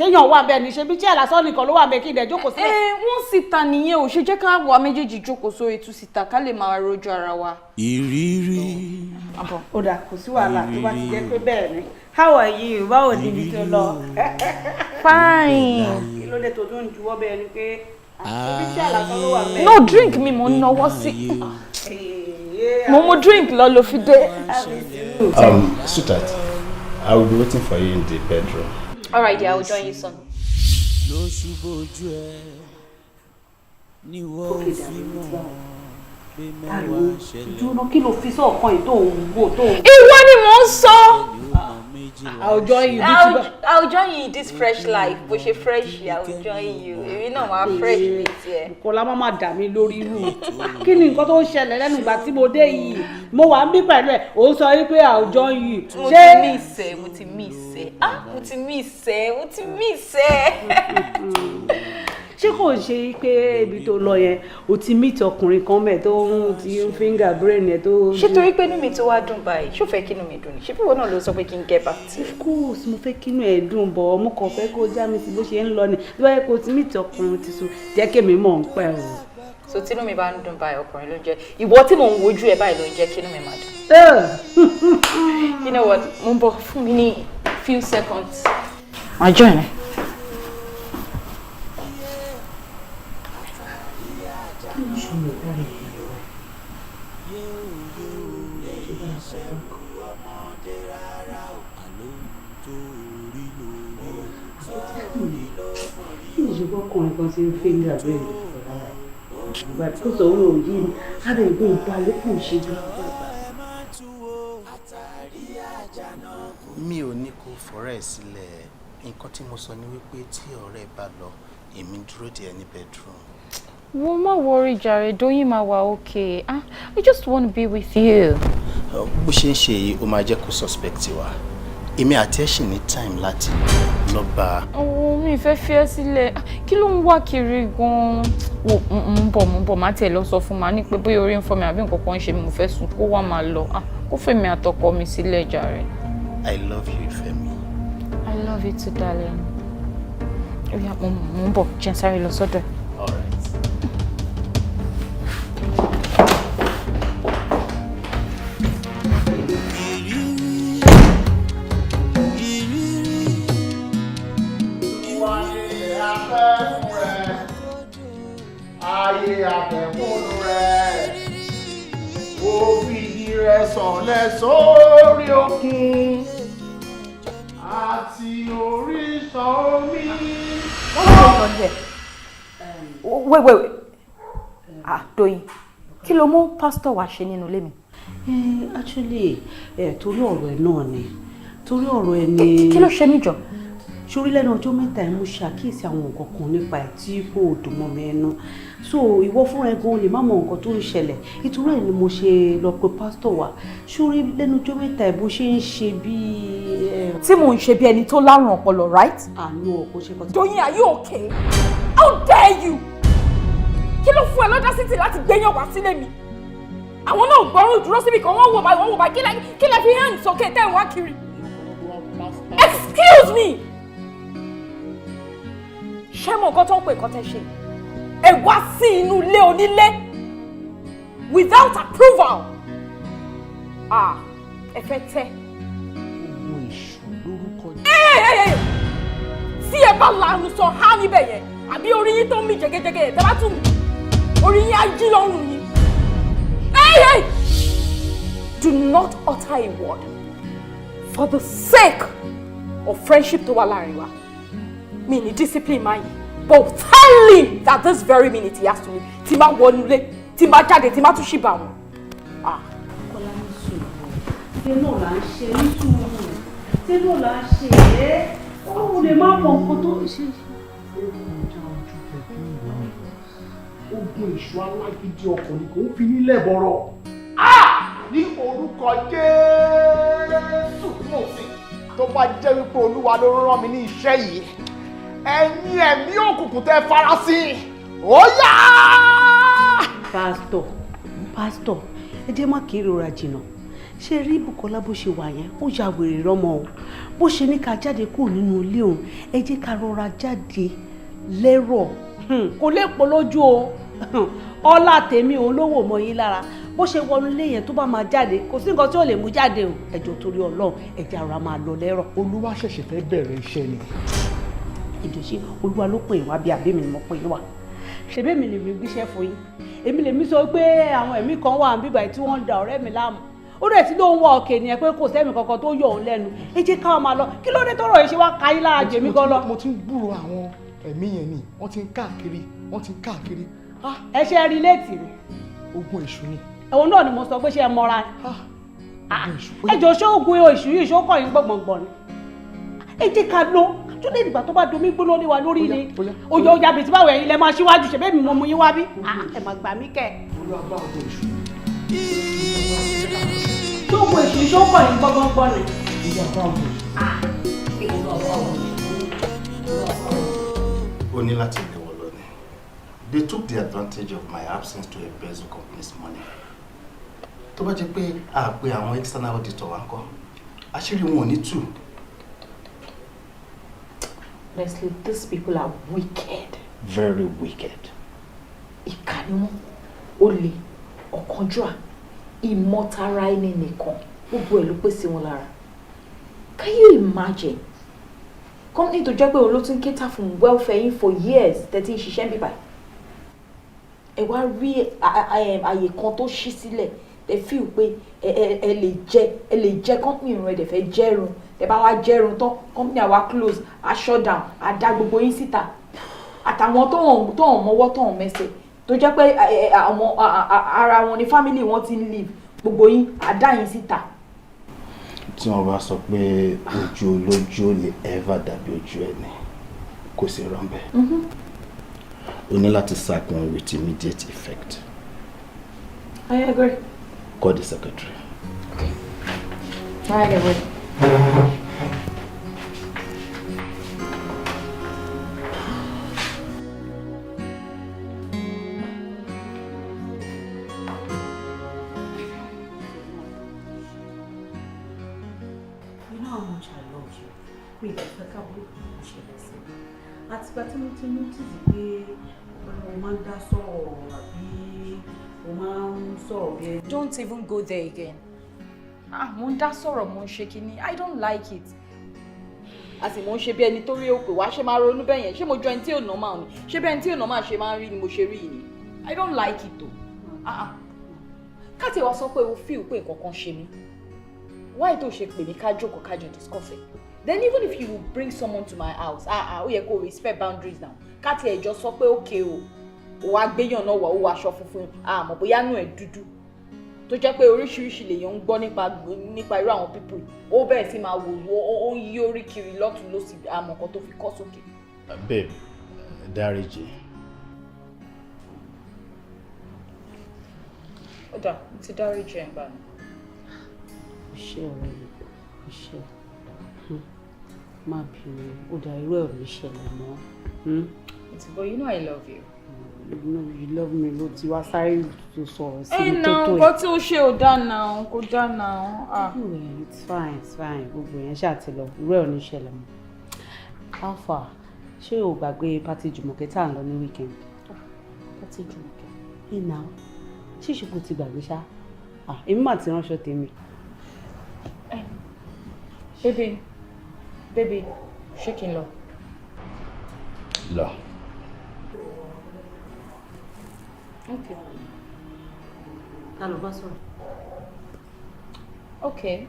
ṣéyàn wà bẹ́ẹ̀ ni ṣe bí chair lásán nìkan ló wà bẹ́ẹ̀ kí n dẹ̀ jókòó sílẹ̀. Wọ́n síta nìyẹn ò ṣe jẹ́ ká wà méjèèjì jókòó sórí tú síta ká lè máa rojú ara wa. Ìrírí. Ó dà kò sí wàhálà tó bá ti jẹ́ pé bẹ́ẹ̀ ni. How are you? Báwo ni ibi tó lọ? Fine. Kí ló dé tó tún juwọ́ bẹ́ẹ̀ ni pé ṣe bí chair lásán ló wà bẹ́ẹ̀. No drink mi mo ń náwó sí. Mo drink lọ ló fi dé. Sweetheart, I will be waiting for you in the bedroom. All right, dear, I will join you soon. Dúró kí ló fi sọ́ọ̀kan yìí tó ń wò tó ń. Ìwọ ni mò ń sọ. I'll join you. I'll join you in this fresh life. Bó ṣe fresh, I'll join you. Èmi náà máa fresh bí tiẹ̀. Kọ́lá má máa dà mí lórí irú. Kí ni nǹkan tó ń ṣẹlẹ̀ lẹ́nu ìgbà tí mo dé yìí? Mo wà ń bí pẹ̀lú ẹ̀, ó sọ wípé I'll join you. Mo ti miss ẹ. Ṣé kò ṣe pé ibi tó lọ yẹn o ti meet ọkùnrin kan mẹ́ tó ń ti ń finger brain ẹ̀ tó. Ṣé torí pé inú mi tó wá dùn báyìí ṣó fẹ́ kí inú mi dùn ni ṣé bí wọn náà ló sọ pé kí n get back to you. Of course mo fẹ́ kí inú ẹ̀ dùn bọ̀ mo kàn fẹ́ kó já mi sí bó ṣe ń lọ ni bí wọ́n yẹ kó ti meet ọkùnrin ti so jẹ́ kí èmi mọ̀ ń pẹ́ o. So tí inú mi bá ń dùn báyìí ọkùnrin ló ń jẹ́ ìwọ tí mò ń wojú ẹ báyìí ló ń jẹ́ kí inú mi máa dùn. You know what mo ń bọ̀ fún mi ní few seconds. Máa join ẹ. Ọkùnrin kan ti ń finger brain ìgbà tó sọ wọn ò yí ni á lè gbé ìbalẹ̀ kò ṣe jù. Mi ò ní kó fọ̀rẹ́ ẹ̀ sílẹ̀ nǹkan tí mo sọ ni wípé tí ọ̀rẹ́ bá lọ èmi dúró díẹ̀ ní bedroom. Wọ́n má worry jàre Dóyin máa wà okay. I just want to be with you. Bó ṣe ń ṣe yìí ó máa jẹ́ kó suspect wa èmi àti ẹ̀ ṣì ní time láti lọ bá. Mi fẹ́ fi ẹ́ sílẹ̀ kí ló ń wá kiri gan-an. Mo ń bọ̀ má tiẹ̀ lọ sọ fún ma ní pé bóyá orí ń fọ́ mi àbí nǹkan kan ń ṣe mi mo fẹ́ sùn kó wá máa lọ kó fèmí àtọkọ mi sílẹ̀ jàre. I love you Fẹ́mi. I love you too darling. Mo ń bọ̀ jẹ́ sáré lọ sọ́dọ̀. All right. Ayé àtẹ̀kùnú rẹ̀, ó fìdí rẹ̀ sọ̀lẹ̀ sórí òkun àti orísun omi. Wait. Dóyin, kí ló mú pásítọ̀ wá ṣe nínú ilé mi? Actually, torí ọ̀rọ̀ ẹ̀ náà ni. Torí ọ̀rọ̀ ẹ̀ ni. Kí ló ṣe mí jọ? Sórí lẹ́nu ọjọ́ mẹ́ta ẹ̀ mú ṣàkíyèsí àwọn nǹkan kan nípa ẹ̀ tí kò dùn mọ́ mi ẹnu. So ìwọ fúnra ẹ gan lè má mọ nǹkan tó ń ṣẹlẹ̀. Ìtura ẹ̀ ni mo ṣe lọ pe pásítọ̀ wá. Sórí lẹ́nu ọjọ́ mẹ́ta ẹ̀ bó ṣe ń ṣe bí. Tí mò ń ṣe bí ẹni tó lárùn ọpọlọ, right? Àánú ọkọ ṣe kọ́. Dóyin, are you okay? How dare you? Kí ló fún ẹ lọ́dá sí ti láti gbéyàn wá sílé mi? Àwọn náà gbọ́rùn dúró síbi kan wọ́n wò báyìí kí lẹ fi hàn sókè tẹ́ ẹ̀ wá kiri? Excuse me! Ṣé mo nǹkan tó ń pè nǹkan tẹ́ ṣe? Ẹ wá sí inú ilé onílé without approval. Ẹ fẹ́ tẹ́. Ọmọ èṣù lórúkọ ni. Tí ẹ bá lanu sọ há níbẹ̀ yẹn, àbí orí yín tó ń mì jẹgẹjẹgẹ yẹn, tẹ́ bá tún orí yín á jí lọ́rùn yín. Hey! Do not utter a word for the sake of friendship tó wà láàrin wa. Me ní discipline máa yìí. But tell him that this very minute he has to leave. Tí máa wọnúlé, tí máa jáde, tí máa tún ṣì bá wọn. Kọ́lá ní sùúrù. Ṣé náà là ń ṣe ní sùúrù? Ṣé náà là ń ṣe é? Ó lè má mọ nǹkan tó ṣe. Ogun èṣù alágídí ọkùnrin kò ń fi nílẹ̀ bọ̀rọ̀. Ní orúkọ Jésù mọ̀sí tó bá jẹ́ wípé Olúwa ló rán mi ní iṣẹ́ yìí. Ẹ̀yin ẹ̀mí òkùnkùn tẹ́ farasin. Ó yá! Pásítọ̀, ẹ jẹ́ má kí ìrora jìnnà. ṣe rí Bùkọ́lá bó ṣe wà yẹn ó ya wèrè rọmọ o bó ṣe ní ká jáde kúrò nínú ilé òun ẹ jẹ́ ká rọra jáde lẹ́rọ̀ kò lè pọ̀ lójú o ọlá tèmi òun ló wò mọ́ yín lára bó ṣe wọnú ilé yẹn tó bá máa jáde kò sí nǹkan tí ò lè mú jáde o ẹjọ́ torí Ọlọ́run ẹjẹ ara máa lọ lẹ́rọ̀. Olúwa ṣẹ̀ṣẹ̀ fẹ́ bẹ̀rẹ̀ iṣẹ́ ni. ìjọsí Olúwa ló pè wá bí àbí mi ni mo pè wá ṣebí mi lè mi gbéṣẹ́ fún yín èmi lè mi sọ pé àwọn ẹ̀mí kan wà níbí tí wọ́n ń da ọ̀rẹ́ mi láàmú ó dẹ̀ tí ló ń wọ ọ̀kẹ́ nìyẹn pé kò sẹ́mi kankan tó yọ òun lẹ́nu ẹ jẹ́ káwọn máa lọ kí ló dé tọrọ yìí ṣe wá káyí lára jèmi gan lọ. mo ti ń gbúrò àwọn ẹ̀mí yẹn ni wọ́n ti ń káàkiri. ẹ ṣe rí létí ni. ogun èṣù ni. ẹ̀wọ̀n náà ni mo sọ pé ṣe é mọ́ra ẹ jọ ṣé ogun èṣù yìí ṣó kọ̀ yín gbọ̀ngbọ̀n ni ẹ jẹ́ ká lọ tó lè dìgbà tó bá domi gbóná lé wa lórí ni oyè ọjà bìtì báwo ẹ̀yin lẹ máa ṣíwájú ṣe bẹ́ẹ̀ mi mo mú yín wá bí ẹ má gbà mí kẹ́. tó ogun èṣù ṣó kọ̀ yín gbọ̀ngbọ̀n ni. o ní láti lè wọ lọ ni they took the advantage of my absence to embezzle company's money tó bá jẹ́ pé a pe àwọn external auditor wa ńkọ́ àṣírí wọn ò ní tú. Honestly, these people are wicked. Very wicked. Ìkà ni wọ́n, olè, ọ̀kánjúà, ìmọ̀tara ẹni nìkan, gbogbo ẹ̀ ló pèsè wọn lára. Can you imagine? Company tó jẹ́ pé òun ló ti ń cater fún welfare yín for years tẹ́tí ń ṣiṣẹ́ bíbá. Ẹ wá rí àyè kan tó ṣí sílẹ̀, ẹ feel pé ẹ lè jẹ company rẹ̀ dẹ̀ fẹ́ jẹ́rùn. Ẹ bá wá jẹ́rùn tán company àwa close a shut down a dá gbogbo yín síta àtàwọn tó hàn mọ́wọ́ tó hàn mẹ́sẹ̀ tó jẹ́ pé ara wọn ni family wọn ti ń live gbogbo yín a dá yín síta. tí wọ́n bá sọ pé ojú olójú ò lè ever dàbí ojú ẹni kò sí rọ́ńbẹ́ o ní láti sack wọn with immediate effect. I agree. Call the secretary. Okay. I agree. Àtìgbà tí mo ti notice pé o máa ń dá sọ̀rọ̀ àbí o máa ń sọ̀rọ̀ bí ẹni. Don't even go there again. Mo ń dá sọ̀rọ̀ mo ń ṣe kíní. I don't like it. Àti mo ń ṣe bí ẹni tó rí òpè wá ṣe máa ronú bẹ́ẹ̀ yẹn ṣé mo jọ ẹni tí ò normal ni ṣé bí ẹni tí ò normal ṣe máa ń rí ni mo ṣe rí ni. I don't like it o. Káti wá sọ pé o feel pé nǹkan kan ṣe mí. Why tó ṣe pè mí ká jókòó ká jọ discuss it? Then even if you bring someone to my house, ó yẹ kó respect boundaries now. Káti ẹ̀ jọ sọ pé okay o wá gbéyàn náà wà ó wá aṣọ funfun àmọ́ bóyá nù ẹ̀ dúdú. Tó jẹ́ pé oríṣiríṣi lèèyàn ń gbọ́ nípa irú àwọn people ó bẹ̀rẹ̀ sí máa wò ó ń yí orí kiri lọ́tún lósì àmọ́ kan tó fi kọ́ sókè. Babe, dáríjì. Ó dà, mo ti dáríjì ẹ̀ ń gbà ní. Iṣẹ́ ọ̀rẹ́ mi, iṣẹ́ má bínú ó dà irú ẹ̀ ò ní ṣẹlẹ̀ mọ́. But you know I love you. You know you love me ló ti wá sáré tó sọ̀rọ̀ sí mi tó tó ẹ̀. Nǹkan tí ó ṣe ò dá náà kò dá náà. It's fine gbogbo yẹn ṣáà ti lọ irú ẹ̀ ò ní ṣẹlẹ̀ mọ́. Alpha ṣé o gbàgbé pátí Jùmọ̀kẹ́ tá à ń lọ ní weekend? Pátí Jùmọ̀kẹ́ ìnà ṣé ìṣubú ti gbàgbé ṣá? Èmi mà ti ránṣọ tèmi. Baby, ṣé kí n lọ? Lọ. Okay. Ta ló bá sọ̀rọ̀? Okay.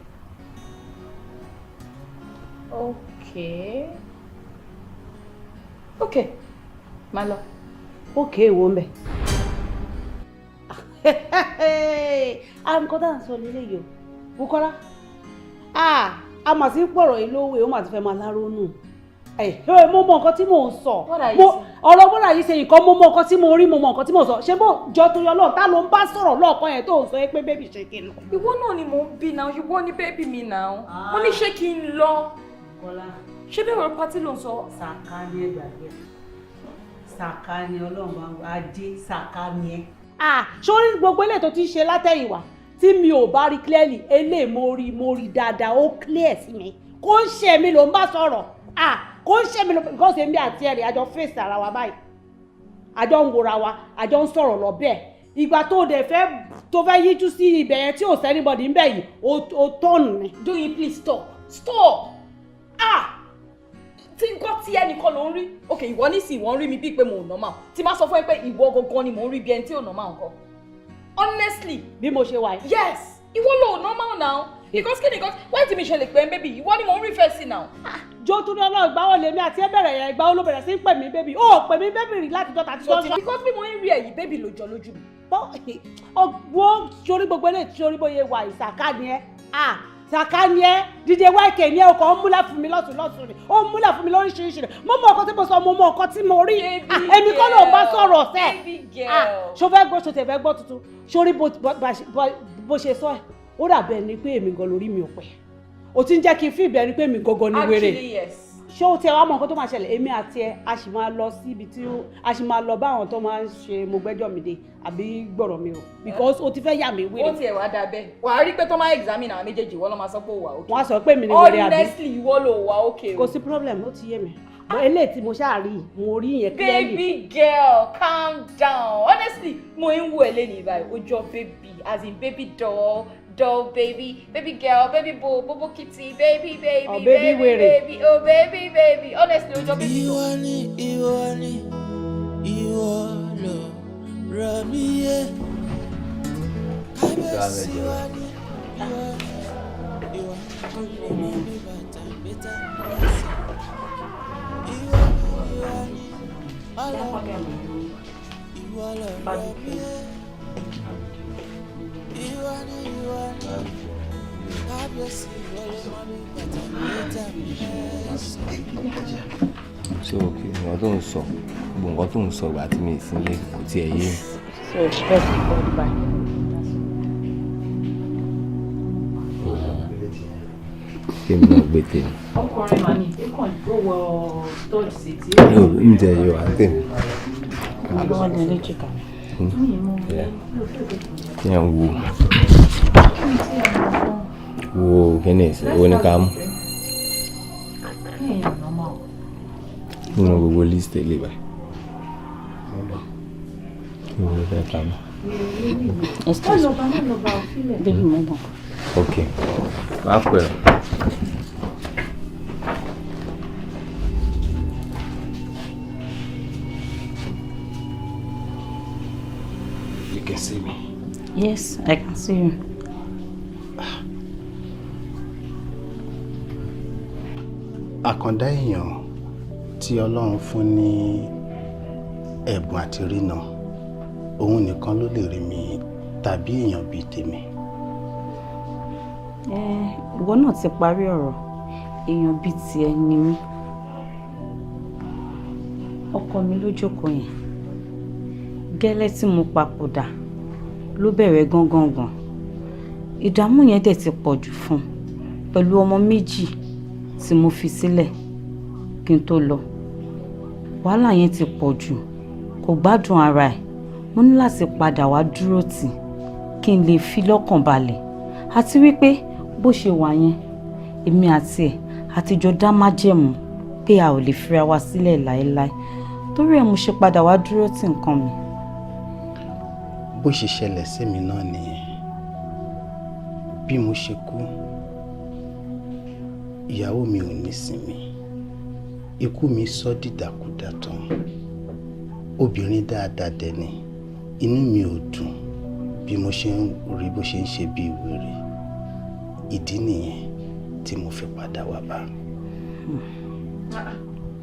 Má lọ. Okay, wo ń bẹ̀. Nǹkan tá à ń sọ nílé yìí o. Bùkọ́lá. A mà sí pọ̀rọ̀ yìí lówó ó mà ti fẹ́ máa lárónù. Mo mọ nǹkan tí mò ń sọ. Ọ̀rọ̀ bọ́dà yìí ṣe nǹkan mo mọ nǹkan tí mo rí mo mọ nǹkan tí mo sọ. Ṣé bó jọ torí Ọlọ́run ta ló ń bá sọ̀rọ̀ lọ́ọ̀kan yẹn tó ń sọ pé bébì ṣe kí n lọ. Ìwọ náà ni mò ń bí náà, ìwọ ni bébì mi náà. Mo ní ṣé kí n lọ. Ṣé bí ọ̀rọ̀ pátí ló ń sọ? Sàká ni ẹgbàgbé. Sàká ni Ọlọ́run bá wà á dé sàká ni ẹ. Ṣé orí gbogbo ilé tó ti ń ṣe látẹ̀yìnwá tí mi ò bá rí clearly eléyìí mo rí dáadáa ó clear sí mi kò ń ṣe mi ló ń bá sọ̀rọ̀ kò ń ṣe mi ló because èmi àti ẹ̀rẹ̀ àjọ face ara wa báyìí àjọ ń wòra wa àjọ ń sọ̀rọ̀ lọ bẹ́ẹ̀ ìgbà tó fẹ́ yíjú sí ibẹ̀ yẹn tí ò sẹ́nibọ̀dì ń bẹ̀ yìí ó tọ́nù ni. Do you please stop tí nǹkan tí ẹnìkan ló ń rí ok ìwọ nísìnyí ìwọ ń rí mi bíi pé mo ò normal tí máa sọ fún ẹ pé ìwọ gangan ni mò ń rí bí ẹni tí ò normal nǹkan honestly bí mo ṣe wà yìí. yes ìwọ ló normal now because kí ni nǹkan why tí mi ṣe lè pè é baby ìwọ ni mò ń rí fẹ́ sí now. jó tún ní ọlọ́run ìgbà wo lèmi àti ẹ bẹ̀rẹ̀ yẹn ìgbà wo ló bẹ̀rẹ̀ sí pè mí baby ó pè mí baby rí láti jọ́ta tí wọ́n ti. because bí mo ń rí ẹ̀yìn baby ló jọ lójú mi. ọgbọ́n sórí gbogbo eléyìí sórí bóyá wà ìsàká ni ẹ sàká ni ẹ dídé wáìkè ni ẹ ọkọ̀ ó múlẹ̀ fún mi lọ́sùn ni ó múlẹ̀ fún mi lóríṣiríṣi rẹ̀ mo mọ ọkọ tí mo sọ mo mọ ọkọ tí mo rí èmi kọ́ ló ń bá sọ̀rọ̀ ọ̀sẹ̀ ṣo fẹ́ gbọ́ ṣo tẹ̀ fẹ́ gbọ́ tuntun sórí bó ṣe sọ ẹ̀ ó dàbẹ̀ ni pé èmi gan lórí mi ò pẹ́ o ti ń jẹ́ kí n fi ìbẹ̀ ni pé èmi gangan ni wéré actually yes. ṣé o tiẹ̀ wá mọ nǹkan tó máa ṣẹlẹ̀ èmi àti ẹ a sì máa lọ síbi tí a sì máa lọ bá àwọn tó máa ń ṣe mo gbẹ́jọ́ mi dé àbí gbọ̀rọ̀ mi o because o ti fẹ́ yà mí wéré. ó tiẹ̀ wá dáa bẹ́ẹ̀ wà á rí pé tó máa examine àwọn méjèèjì wọ́n ló máa sọ pé ó wà okay. wọ́n á sọ pé mi ni wéré àbí honestly ìwọ ló wà okay. kò sí problem ó ti yé mi eléyìí tí mo ṣáà rí mo rí yẹn clearly. baby girl calm down honestly mo ń wo ẹ lẹ́nu ìbáyìí ó jọ baby as in baby doll baby girl baby bobo kitty baby oh, baby oh baby honestly ó jọ baby doll. ìwọ ló rọ mí yé kábíyèsí wa ní ìwọ ọmọ mi bàtà bẹ́tà ìwọ ní ọlọ́run ìwọ ló rọ mí yé. so kí nǹkan tó ń sọ gbogbo nǹkan tó ń sọ ìgbà tí mi sí ilé kò tiẹ̀ yé mi. so stress is all by. kí mi náà gbé tèmi. ọkùnrin màá ní ìkàn tó wọ storage sí tí. yóò ń jẹ yóò wá tèmi. ọlọ́wọ́ ní ilé jìkà. kí ẹ̀ ń wo kíni owó ní ká mú nínú gbogbo list ilé báyìí kí wọ́n fẹ́ ká mú. ok máa pẹ̀ ọ́. You can see me. Yes, I can see you. Àkàndá èèyàn tí Ọlọ́run fún ní ẹ̀bùn àti rínà òun nìkan ló lè rí mi tàbí èèyàn bíi tèmi. Ìwọ náà ti parí ọ̀rọ̀ èèyàn bíi tiẹ̀ ni mí. Ọkọ mi ló jókòó yẹn gẹ́lẹ́ tí mo papòdà ló bẹ̀rẹ̀ gangan. Ìdààmú yẹn dẹ̀ ti pọ̀ jù fún un pẹ̀lú ọmọ méjì tí mo fi sílẹ̀ kí n tó lọ. Wàhálà yẹn ti pọ̀ jù kò gbádùn ara ẹ̀ mo ní láti padà wá dúró tì kí n lè fi lọ́kàn balẹ̀ àti wípé bó ṣe wà yẹn èmi àti ẹ̀ àtijọ́ dá májẹ̀mú pé a ò lè fira wa sílẹ̀ láéláé torí ẹ̀ mo ṣe padà wá dúró tì nǹkan mi. Bó ṣe ṣẹlẹ̀ sí mi náà nìyẹn bí mo ṣe kú ìyàwó mi ò ní sinmi ikú mi sọ dìdàkudà tán obìnrin dáadáa dẹni inú mi ò dùn bí mo ṣe ń rí bó ṣe ń ṣe bí wèrè ìdí nìyẹn tí mo fi padà wá bá.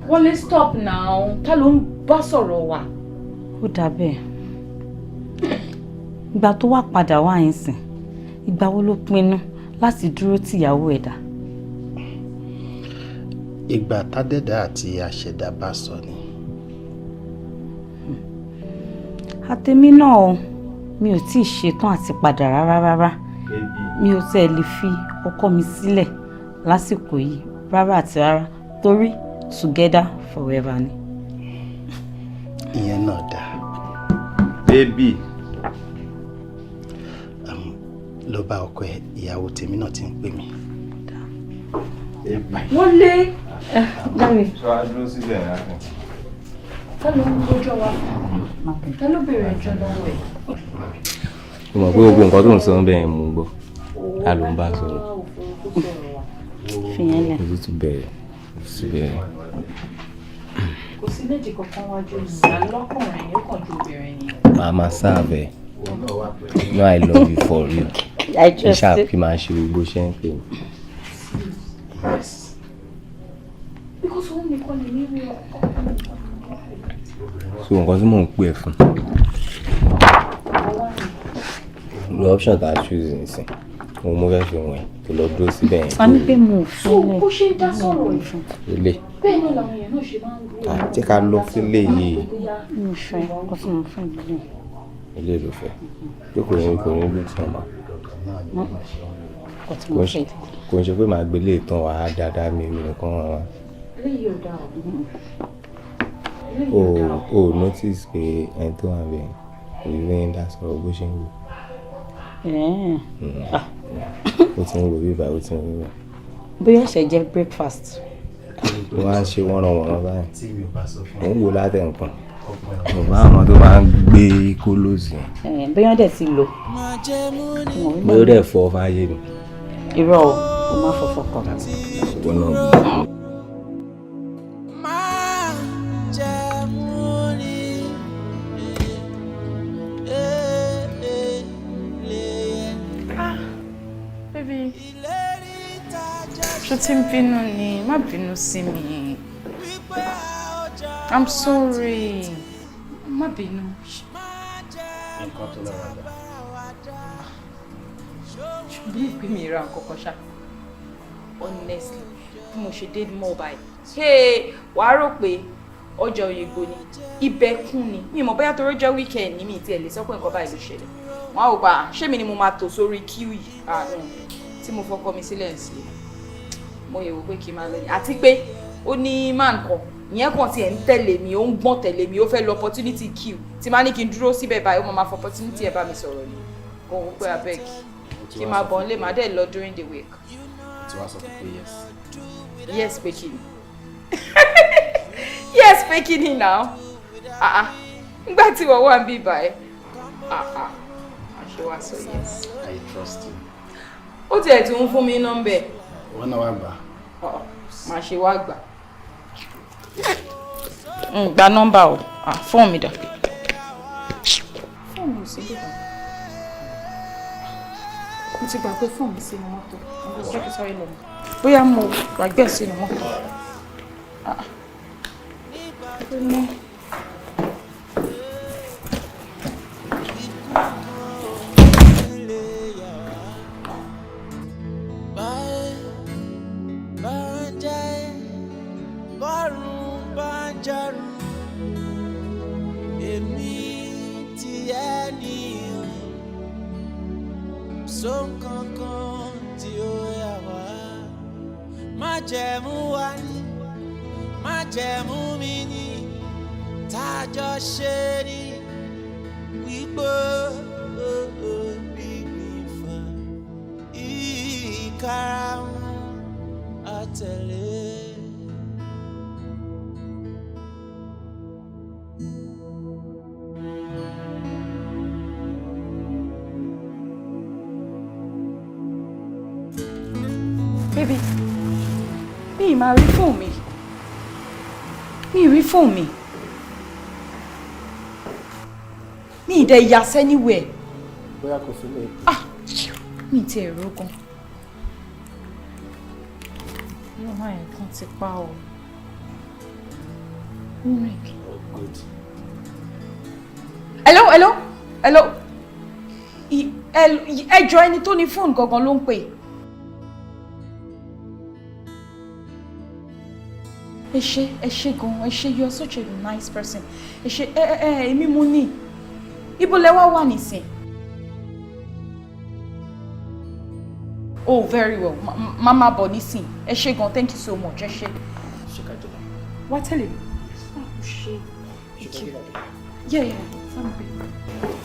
Wọlé stop now ta ló ń bá sọ̀rọ̀ wa. Ó dà bẹ́ẹ̀ ìgbà tó wá padà wá yín sìn ìgbà wo ló pinnu láti dúró tìyàwó ẹ̀ dà. Ìgbà tádẹ́dá àti àṣẹ̀dá bá sọ ni. Àtẹ̀mí náà o mi ò tíì ṣetán àti padà rárá mi ò tẹ̀ lè fi ọkọ mi sílẹ̀ lásìkò yìí rárá àti rárá torí together forever ni. Ìyẹn náà dáa. Baby. ló bá ọkọ ẹ̀, ìyàwó tèmi náà ti ń pè mí. Wọ́n lé. Dáre. Sọ adúró síbẹ̀ láti. Ká ló ń gbójọ́ wa? Ká ló bèrè ẹjọ́ lọ́wọ́ ẹ̀? Mo mọ̀ pé gbogbo nǹkan tó ń sọ bẹ́ẹ̀ mú gbọ́. A ló ń bá sọ̀rọ̀. Fìyẹn lẹ̀. Ojú ti bẹ̀rẹ̀. Ojú ti bẹ̀rẹ̀. Kò sí méjì kankan wájú ìyá lọ́kùnrin yóò kàn ju obìnrin ni. Màmá sáàbẹ̀. No, I love you for real. I trust you. Iṣẹ́ àfi máa ṣe gbogbo iṣẹ́ ń pè mí. Because òun nìkan lè ní rí ọkọ. So nǹkan tí mò ń pè ẹ́ fún. The option that I choose nísìn. Mo mú fẹ́ fi wọ̀nyí tó lọ dúró síbẹ̀ yẹn. A ní pé mo fẹ́ lẹ̀. Ó ṣe é dá sọ̀rọ̀ ìfún. Ilé. Bẹ́ẹ̀ náà làwọn èèyàn náà ṣe máa ń gbé. Jẹ́ ká lọ sílé yìí. Mo fẹ́ kó tí mo fẹ́ gbé. Ilé ló fẹ́. Pé kò ní lù tí wọ́n máa. Kó tí mo fẹ́. Kò ń ṣe pé màá gbélé ìtàn wà á dáadáa mi nìkan wọn wá. Eléyìí ò dáa. O notice pé ẹni tó wà bẹ́ẹ̀ ìrírí ń dá sọ̀rọ̀ bó ṣe ń wò. Ó ti ń wò bíbá ó ti ń wò bíbá. Bóyá ṣe jẹ breakfast. Wọ́n á ṣe wọ́nranwọ̀nran báyìí. Mo ń wò látẹ̀ nǹkan. Mo bá àwọn tó máa ń gbé kólóòsì. Bóyá dẹ̀ ti lò. Bóyá dẹ̀ fọ́ fáyé ni. Irọ́ o, mo máa fọfọ kàn. Ṣùgbọ́n náà. Baby, ṣó tí ń bínú ni, má bínú sí mi. I'm sorry. Má bínú. Nǹkan tó lọ́ra dà. Ṣùgbọ́n ìpè mi ra nǹkan kan ṣá. Honestly, bí mo ṣe dé mọ́ báyìí. Hey, wàá rò pé ọjọ́ Òyìnbó ni, ibẹ̀ kún ni. Mi mọ̀ bóyá torí ọjọ́ weekend ni mi ti ẹ̀ lè sọ pé nǹkan báyìí ló ṣẹlẹ̀. Wọ́n á wò pa, ṣé mi ni mo máa tò sórí queue yìí? No, tí mo fọkọ mi sílẹ̀ sí. Mo yẹ̀ wò pé kí n máa lọ ní. Àti pé ó ní man kan, ìyẹn kan tiẹ̀ ń tẹ̀lé mi, ó ń gbọ́n tẹ̀lé mi, ó fẹ́ lọ opportunity queue. Tí máa ní kí n dúró síbẹ̀ báyìí, ó máa fọ opportunity ẹ̀ bá mi sọ̀rọ̀ ni. Kò wò pé abeg kí n máa bọ̀ nílé, máa dẹ̀ lọ during the week. Tí wàá sọ pé yes. Yes, pé kí ni? Yes, pé kí ni now? Nígbà tí wọ́n wà ń bí báyìí. Ṣé wàá sọ yes? I trust you. Ó tiẹ̀ tún ń fún mi nọ́mbẹ̀. Wọ́n náà wá gbà. Màá ṣe wá gbà. Gba nọ́mbà o. Fóònù mi dà. Fóònù mi sí bíbá. Mo ti gbà pé fóònù mi sínú mọ́tò. Mo jẹ́ kí sáré lọ. Bóyá mo gbàgbé sínú mọ́tò. Májẹ̀mú wa ni, májẹ̀mú mi ni, tájọ ṣe ni, wípé bí mi fà ìkarahun àtẹ̀lé. Baby, mi máa rí fóònù mi. Mi rí fóònù mi. Mi ìdẹ̀ ìyàs anywhere. Bóyá kò sí lè. Mi ti ẹ̀rọ gan. Yóò máa yẹn kan ti pa o. Good. Hello. Ẹjọ́ ẹni tó ní fóònù gangan ló ń pè. Ẹ ṣé gan, ẹ ṣé, you are such a nice person. Ẹ ṣé, èmi mo ní. Ibo lẹ wá wà nísìn? Oh, very well. Mama bọ̀ nísìn. Ẹ ṣé gan, thank you so much. Ẹ ṣé. Ṣé ká jọba? Wá tẹ̀lé. Ṣé. Thank you. Yeah.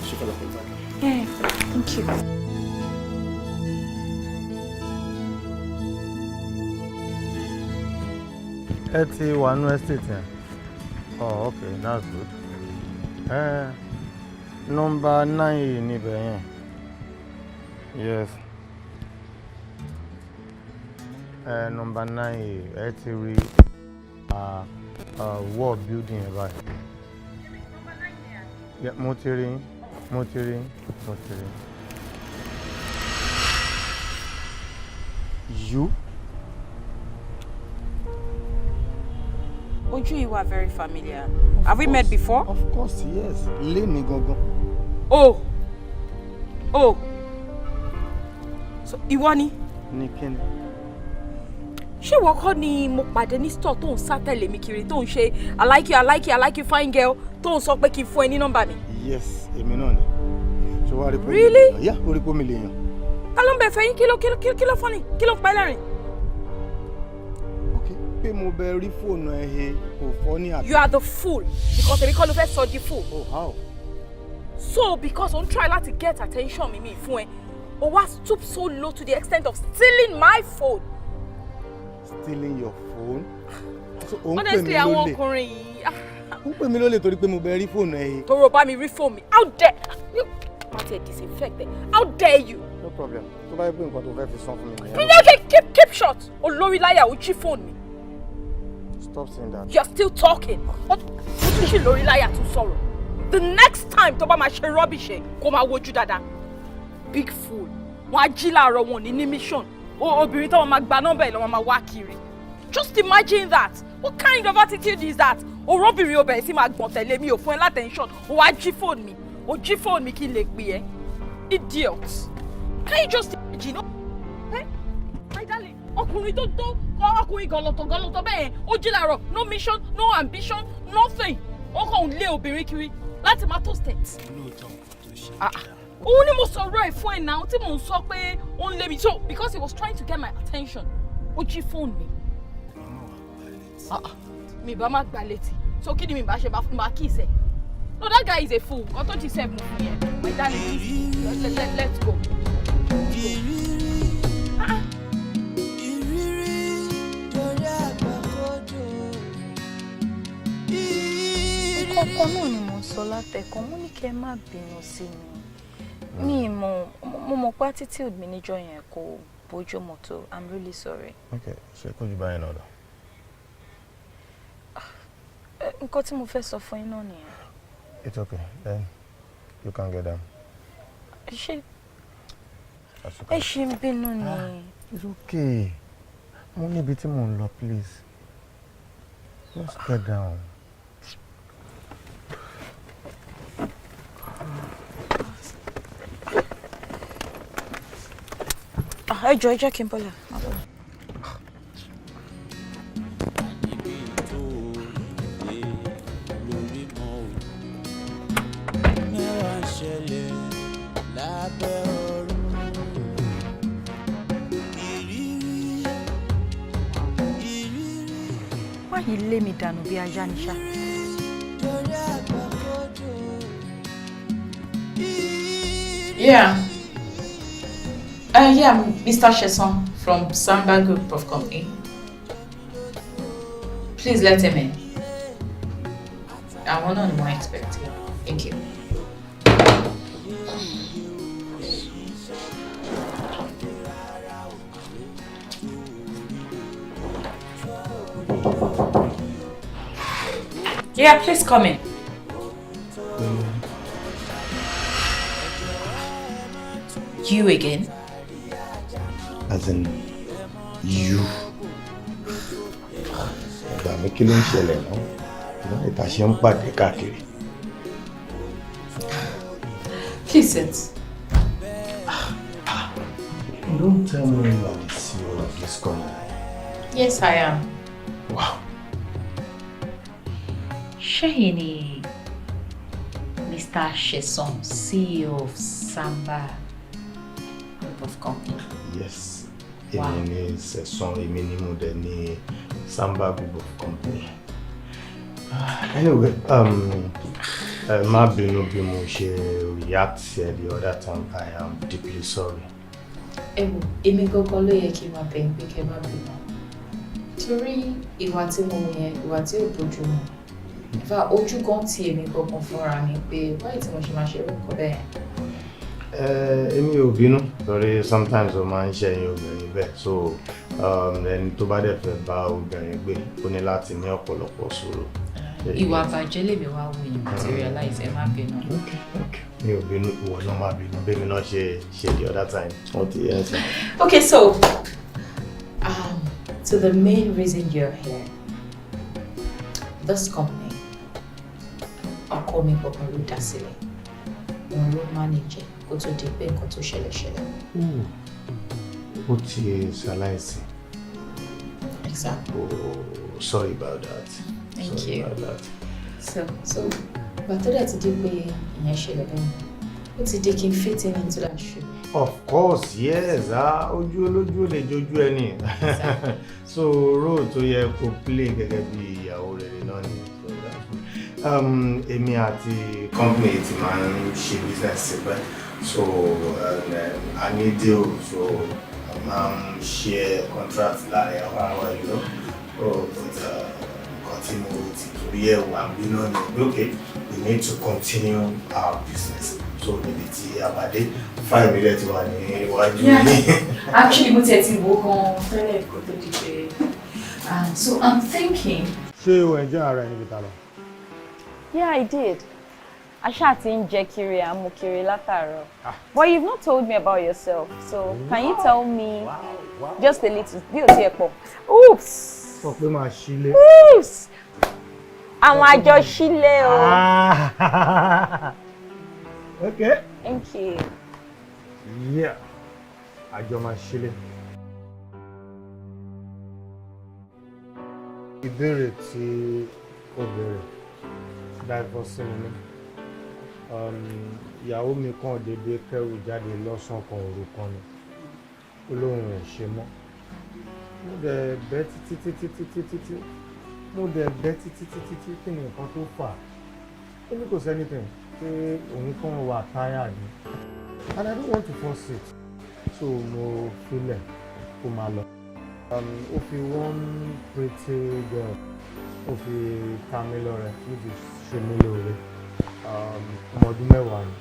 Ṣé ká lọ pẹ̀lú báyìí? Yeah, thank you. ti wà nínú estate yẹn. Oh, okay, that's good. Number 9 níbẹ̀ yẹn. Yes. Number 9 ẹ ti rí wall building yẹn báyìí. Yeah, mo ti rí. You? Ojú you are very familiar. Have we met before? Of course, yes. Lémi gangan. Oh. So, ìwọ ni? Ní kíni? Ṣé ìwọ kọ́ ni mo pàdé ní store tó ń sá tẹ̀lé mi kiri tó ń ṣe I like you fine girl tó ń sọ pé kí n fún ẹ ní nọ́mbà mi? Yes, èmi náà ni. So wá rí pé really? Yeah, orí pé mi lè yàn. Ta ló ń bẹ fẹ́ yín kí ló funny? Kí ló ń pa ẹ́ lẹ́rìn? Okay, pé mo bẹ rí fóònù ẹ he kò fọ́ ní àbí. You are the fool because èmi kọ́ ló fẹ́ sọ di fool. Oh, how? So because on try to get attention mi fún ẹ, o wá stoop so low to the extent of stealing my phone. Stealing your phone? So honestly, àwọn ọkùnrin yìí. Ó pè mí lólè torí pé mo bẹ rí fóònù ẹ he. Toro bá mi rí fóònù mi. How dare you? Mate disinfect it. How dare you? No problem. Tó bá yẹ pé nǹkan tó fẹ́ fi san fún mi nìyẹn. Okay, keep short. Olóríláyà ó jí fóònù mi. Stop saying that. You're still talking. What tún ṣe lóríláyà tún sọ̀rọ̀? The next time tó bá máa ṣe rubbish kó máa wojú dáadáa. Big fool. Wọ́n á jí láàárọ̀ wọn ní mission. Obìnrin tó máa gba nọ́mbà ẹ̀ lọ́wọ́ máa wá kiri. Just imagine that. What kind of attitude is that? Orobìnrin ó bẹ̀rẹ̀ sí máa gbọ̀n tẹ̀lé mi ò fún ẹ látẹ̀ńṣọ̀n. Ó wá jí fóònù mi. Ó jí fóònù mi kí n lè pè ẹ́. Idiot. Can you just imagine? My darling, ọkùnrin tó ọkùnrin gọlọtọ̀ bẹ́ẹ̀ ó jí láàárọ̀. No mission, no ambition, nothing. Ó kàn ń lé obìnrin kiri láti máa toast it. Òun ni mo sọ̀rọ̀ ẹ̀ fún ẹ̀ náà tí mò ń sọ pé ó ń lé mi. So because he was trying to get my attention, ó jí fóònù mi. Mi bá má gbá létí. So kí ni mi bá ṣe máa kiss ẹ? No, that guy is a fool. I thought you said no. My darling, please, let's go. Kọ́kọ́ náà ni mo sọ látẹ̀kọ́, mo ní kẹ́ má bínú sí mi. Mo mọ̀ pé attitude mi níjọ́ yẹn kò bójú mu tó. I'm really sorry. Okay, ṣé kò jù báyìí náà lọ? Nǹkan tí mo fẹ́ sọ fún yín náà nìyẹn. It's okay. Then you can get down. Ẹ ṣe ń bínú ni. It's okay. Mo níbi tí mò ń lọ, please. Just get down. Ẹ jọ̀ọ́ ẹ jẹ́ kí n bọ́lẹ̀. Wáyé lé mi dànù bí ajá ní ṣá. Yeah. Yeah, Mr. Sheson from Samba Group of Company. Please let him in. I want to know more expecting. Thank you. Yeah, please come in. You again? As in, you. Ìgbà mi kí ló ń ṣẹlẹ̀ náà? Ìgbà ìta ṣe ń pàdé káàkiri. Please sit. Don't tell me you are the CEO of this company. Yes, I am. Wow. Shahini, Mr. Sheson, CEO of Samba Group of Company. Yes. Wow. Èmi ni Sheson, èmi ni mo dẹ̀ ní Samba Group of Company. Anyway, má bínú bí mo ṣe react the other time. I am deeply sorry. Èmi gangan ló yẹ kí n máa bẹ̀ pé kẹ́ má bínú. Torí ìwà tí mo yẹn, ìwà tí ò bójú mu. Ìfà ojú gan ti èmi gbọ̀ngàn fúnra mi pé báyìí tí mo ṣe máa ṣe irú nǹkan bẹ́ẹ̀. Èmi ò bínú torí sometimes o máa ń ṣẹ̀yìn obìnrin bẹ́ẹ̀ so ẹni tó bá dẹ̀ fẹ́ bá obìnrin gbé ó ní láti ní ọ̀pọ̀lọpọ̀ sùúrù. Ìwà àbàjẹ́ lèmi wá wò yín materialize ẹ má bínú. Mi ò bínú ìwọ náà má bínú bẹ́ẹ̀ náà ṣe the other time. Okay, so to the main reason you're here, this company, ọkọ mi gbọ̀ngàn ló dá sílẹ̀, òun ló manage kó tó di pé nǹkan tó ṣẹlẹ̀. Ó ti ṣaláìsí. Exactly. Oh, sorry about that. Thank you. So, but dẹ̀ ti di pé ìyẹn ṣẹlẹ̀ bẹ́ẹ̀ ó ti di kí n fit in into that shoe. Of course, yes. Ojú olójú lè jojú ẹni. So role tó yẹ kó play gẹ́gẹ́ bí ìyàwó rere náà ni. Èmi àti company ti máa ń ṣe business síbẹ̀. So I need deal. So share contract láàrin àwọn you know. Continue to be one billion. Okay, we need to continue our business. So níbi tí àbádé 5 million ti wà ní iwájú ní. Actually, mo tẹ̀ ti wo gan tẹ́lẹ̀ kó tó di pé. So I'm thinking. Ṣé o enjoy ara ẹni bìtà lọ? Yeah, I did. Asha ti ń jẹ kiri àmú kiri látàárọ̀. But you've not told me about yourself. So can you tell me just a little bí o ti ẹ̀ pọ̀? Oops. Sọ pé máa ṣílé. Oops. Àwọn àjọ ṣílé o. Okay. Thank you. Yeah. Àjọ máa ṣílé. Ìbéèrè tí ó béèrè divorce mi. Ìyàwó mi kàn dédé kẹ́rù jáde lọ́sàn kan òru kan ni. Ó lóun ò ṣe mọ́. Mo dẹ̀ bẹ̀ títí. Mo dẹ̀ bẹ̀ títí kí ni nǹkan tó fà á. Ó ní kò sí anything pé òun kàn wà tired ni. And I don't want to force it. So mo filẹ̀ kó máa lọ. Ó fi one pretty girl ó fi ta mí lọ́rẹ níbi ṣe mí lóore. Ọmọ ọdún 10 ni.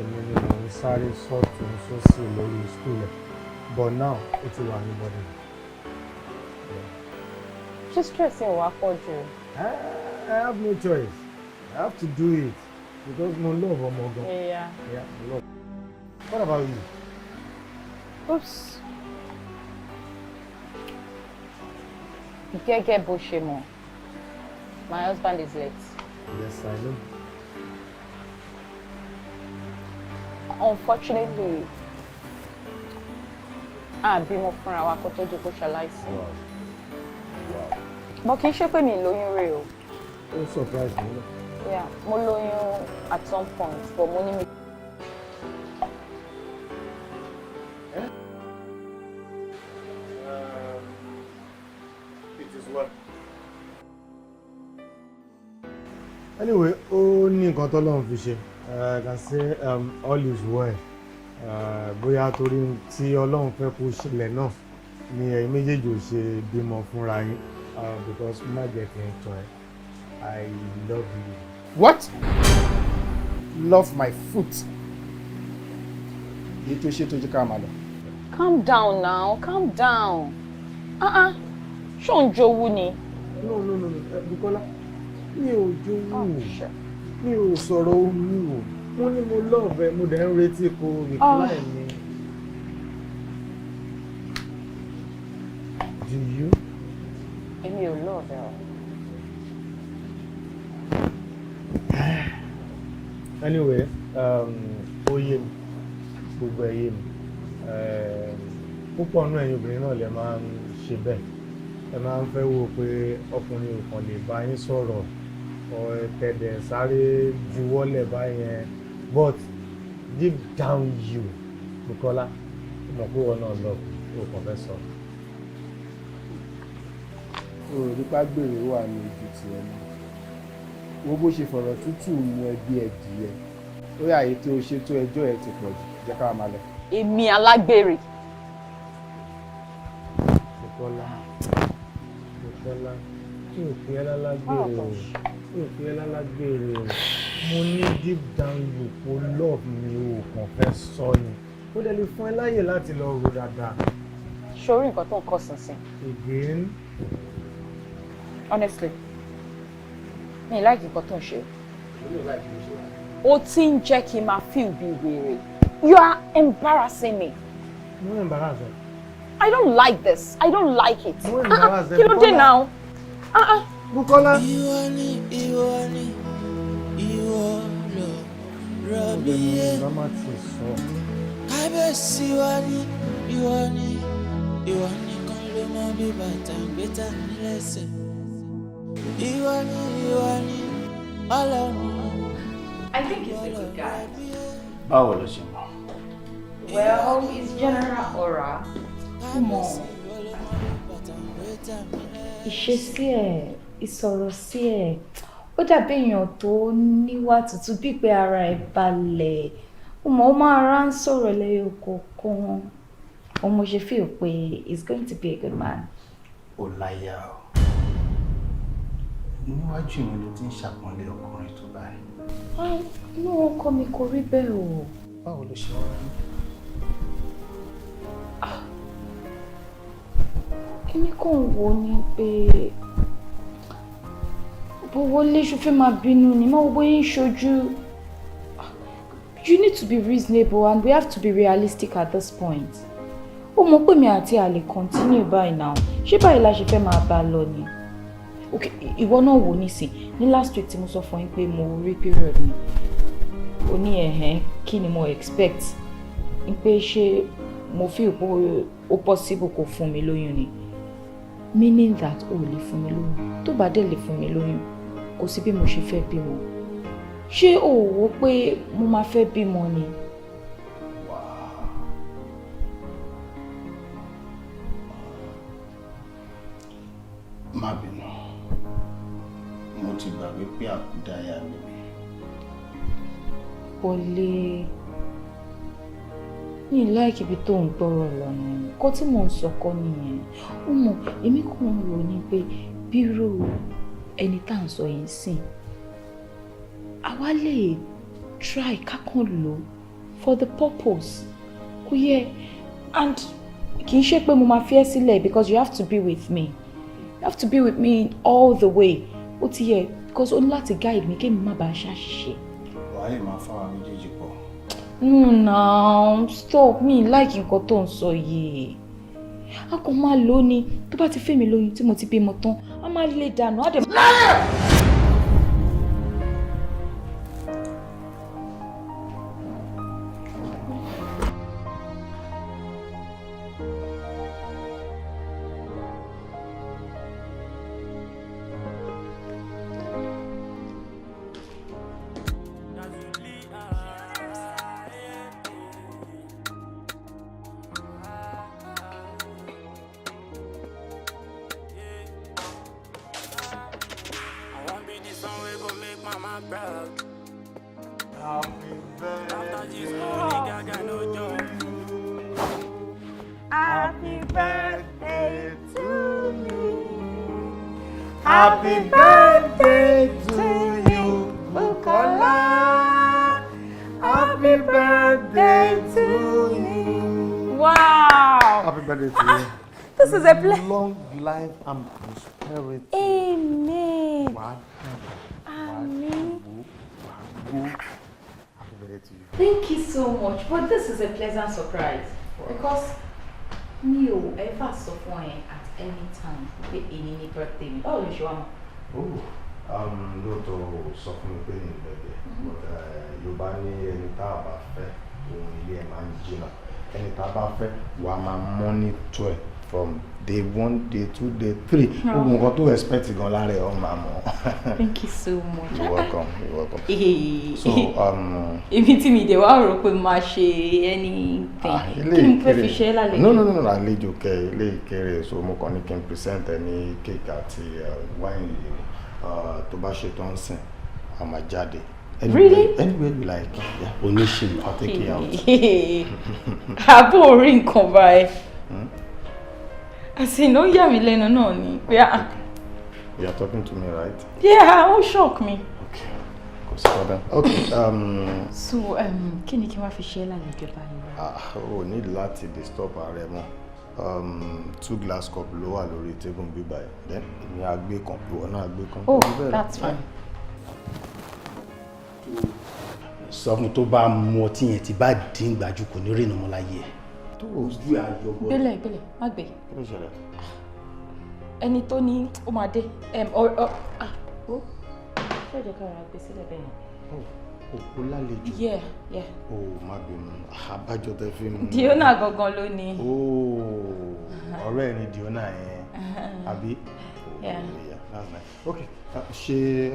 Èmi ni mò ń sáré sọ́ọ̀tún sósì lórí school ẹ̀. But now ó ti wà ní bọ́dẹ̀. Ṣé stress yẹn wá pọ̀ jù? I have no choice. I have to do it because mo love ọmọ gan. Yeah, mo love. What about you? Oops. Gẹ́gẹ́ bó ṣe mọ̀, my husband is late. Yes, I know. Unfortunately, bímọ fúnra wa kó tó di kó ṣaláìsí. But kì í ṣe pé mi lóyún rè o. Ó surprise me. Yeah, mo lóyún at some point, but mo ní mi. It is well. Anyway, ó ní nǹkan t'Ọlọ́run fi ṣe. I can say all is well. Bóyá torí tí Ọlọ́run fẹ́ kó ṣẹlẹ̀ náà ni ẹ̀yin méjèèjì ò ṣe bímọ fúnra yín because má jẹ́ kí n tọ́ ẹ. I love you. What? Love my foot. Èyí tó ṣe tó jẹ́ ká máa lọ. Calm down now, calm down. Ṣé ò ń jowú ni? No, Bukola. Mi ò jowú. Mi ò sọ̀rọ̀ omi o. Mo ní mo love ẹ, mo dẹ̀ ń retí kó reply mi. Do you? Èmi ò love ẹ o. Anyway, ó yé mi, gbogbo ẹ yé mi. Púpọ̀ nínú ẹ̀yin obìnrin náà lè máa ń ṣe bẹ́ẹ̀. Ẹ máa ń fẹ́ wò pé ọkùnrin ò kàn lè bá yín sọ̀rọ̀ tẹ̀dẹ̀ sáré juwọ́lẹ̀ báyẹn. But deep down you, Bukola, mọ̀ pé wọn náà lọ o kàn fẹ́ sọ. Nípa gbèrè wà ní ibi tí ẹ ní. Wo bó ṣe fọ̀rọ̀ tútù mú ẹbí ẹ̀dìyẹ. Ó yà yìí tó ṣe tó ẹjọ́ ẹ ti pọ̀ jù. Jẹ́ ká máa lọ. Èmi alágbèrè. Bukola, Bọ́lá tí ò fi ẹ́ lálágbèrè o tí ò fi ẹ́ lálágbèrè o mo ní deep down you kò love mi o kàn fẹ́ sọ ni ó dẹ̀ lè fún ẹ láyè láti lọ ro dáadáa. Ṣorí nǹkan tó ń kọ́ sínsìn. Again. Honestly mi like nǹkan tó ń ṣe. O ti ń jẹ́ kí n máa feel bí wèrè. You are embarrassing me. No embarrass ẹ. I don't like this. I don't like it. No embarrass ẹ. Kí ló dé now? Bukola. Ìwọ ni ìwọ lọ rọ̀bì yẹn. Kábíyèsí wa ni ìwọ nìkan ló mọ bí bàtà ń gbé ta nílẹ̀ṣẹ̀. Ìwọ ni Ọlọ́run. I think he's a good guy. Báwo ló ṣe mọ̀? Well, his general aura. Mọ̀. Ìṣesí ẹ̀, ìsọ̀rọ̀ sí ẹ̀, ó dàbí èèyàn tó níwà tútù bíi pé ara ẹ̀ balẹ̀. Ó máa rá ń sọ̀rọ̀ lẹ́yìn kọ̀ọ̀kan. Mo ṣe feel pé he's going to be a good man. Olaiya o. Níwájú mi ló ti ń ṣàpọ́nlé ọkùnrin tó báyìí. Inú ọkọ mi kò rí bẹ́ẹ̀ o. Báwo ló ṣe wá rí? Èmi kàn wò ni pé bówó léṣu fẹ́ máa bínú ni máa wọ́n yín ṣojú. You need to be reasonable and we have to be realistic at this point. Ó mọ̀ pé mi àti àlè continue báyìí now. Ṣé báyìí la ṣe fẹ́ máa bá lọ ni? Okay, ìwọ náà wò nísìn. Ní last week tí mo sọ fún yín pé mo rí period mi. Ó ní kí ni mo expect? Ní pé ṣé mo feel pé ó possible kó fún mi lóyún ni. Meaning that ó lè fún mi lóyún. Tó bá dé lè fún mi lóyún, kò sí bí mo ṣe fẹ́ bímọ. Ṣé o wò pé mo máa fẹ́ bímọ ni? Má bínú. Mo ti gbàgbé pé àkúdáyà ni mi. Bọ́lé, mi like ibi tó ń gbọ́rọ̀ lọ ni. Kọ́ tí mò ń sọ kọ́ nìyẹn. Ó mọ̀, èmi kàn ń rò ní pé bírò ẹni tá à ń sọ yìí sìn. Àwa lè try kákan lò for the purpose. Kò yẹ, and kì í ṣe pé mo máa fi ẹ́ sílẹ̀ because you have to be with me. You have to be with me all the way. Ó ti yẹ because ó ní láti guide mi kémi má bàa ṣàṣìṣe. Wàá lè máa fáwa méjèèjì pọ̀. No, now stop me like nǹkan tó ń sọ yìí. A kò máa lò ní tó bá ti fẹ́ mi lóyún tí mo ti bímọ tán a máa lè dànù á dẹ̀. Happy birthday to you, Bukola. Happy birthday to you. Wow. Happy birthday to you. This is a blessing. Long life and prosperity. Amen. Wow. Amen. Happy birthday to you. Thank you so much. But this is a pleasant surprise. Wow. Because mi ò ever sọ fún ẹ at any time pé èyí ni birthday mi. Báwo ló ṣe wá mọ̀? Lóòótọ́ sọ fún mi pé ní ìbẹ̀rẹ̀ but Yorùbá ní ẹni tá a bá fẹ́ òun ilé ẹ̀ máa ń jìnnà ẹni tá a bá fẹ́ wàá máa monitor ẹ̀ from day 1, day 2, day 3 gbogbo nǹkan tó expect gan lára ẹ̀ ọ́ máa mọ̀. Thank you so much. You're welcome. You're welcome. So èmi tí mi dé wá rò pé máa ṣe anything kí n fẹ́ fi ṣe é lálejò. No, àlejò kẹ ilé ìkéré so mo kàn ní kí n present ẹ ní cake àti wine yìí tó bá ṣe tó ń sìn a máa jáde. Really? Anywhere you like. Yeah. Oníṣe, I'll take you out. Àbò orí nǹkan báyìí. Àsìn ó yà mí lẹ́nu náà ni. You are talking to me, right? Yeah, ó shock me. Okay, so, kí ni kí wá fi ṣe lálejò báyìí? O need láti disturb ààrẹ mọ́. 2 glass cup ló wà lórí table bíbá ẹ̀. Then, èmi á gbé kan, ìwọ náà gbé kan. Oh, that's fine. Sọ fún tó bá mu ọtí yẹn tí bá dín gbájú kò ní rìnnà mọ́ láyé ẹ̀. Tó ojú àyọ̀bọ̀. Bẹ́lẹ̀, má gbé. Kí ló ṣẹlẹ̀? Ẹni tó ní ó máa dé. Ṣé ìjọ kára gbé sílẹ̀ bẹ́ẹ̀ yẹn? O lálejò. Yeah. Má bínú. Àbájọ tẹ fi mú. Diona gangan ló ní. Ọ̀rẹ́ ni Diona yẹn. Àbí? Yeah. That's nice. Okay. Ṣé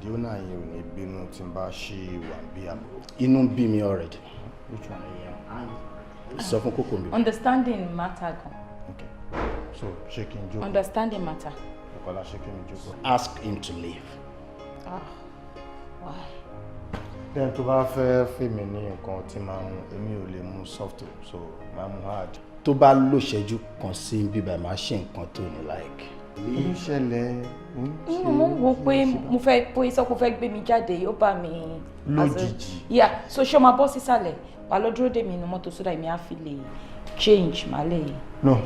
Diona yẹn ò ní bínú tí n bá ṣe wà bí àbúrò? Inú bí mi already. Which one are you? Sọ fún kókó mi. Understanding matter gan. Okay. So, ṣé kí n jókòó? Understanding matter. Bukola, ṣé kí n jókòó? Ask him to leave. Why? Then tó bá fẹ́ fèmí ní nǹkan tí máa mú èmi ò lè mú soft so máa mú hard. Tó bá lò ṣẹ́jú kan sí bíbá máa ṣe nǹkan tó ní like. Ó ṣẹlẹ̀. Mo wò pé mo fẹ́ pé sọ pé ó fẹ́ gbé mi jáde ó bá mi. Lójijì. Yeah, so ṣé o máa bọ́ sísàlẹ̀ wà lọ dúró dè mí inú mọ́tò sódà èmi á fi lè change máa lè. No,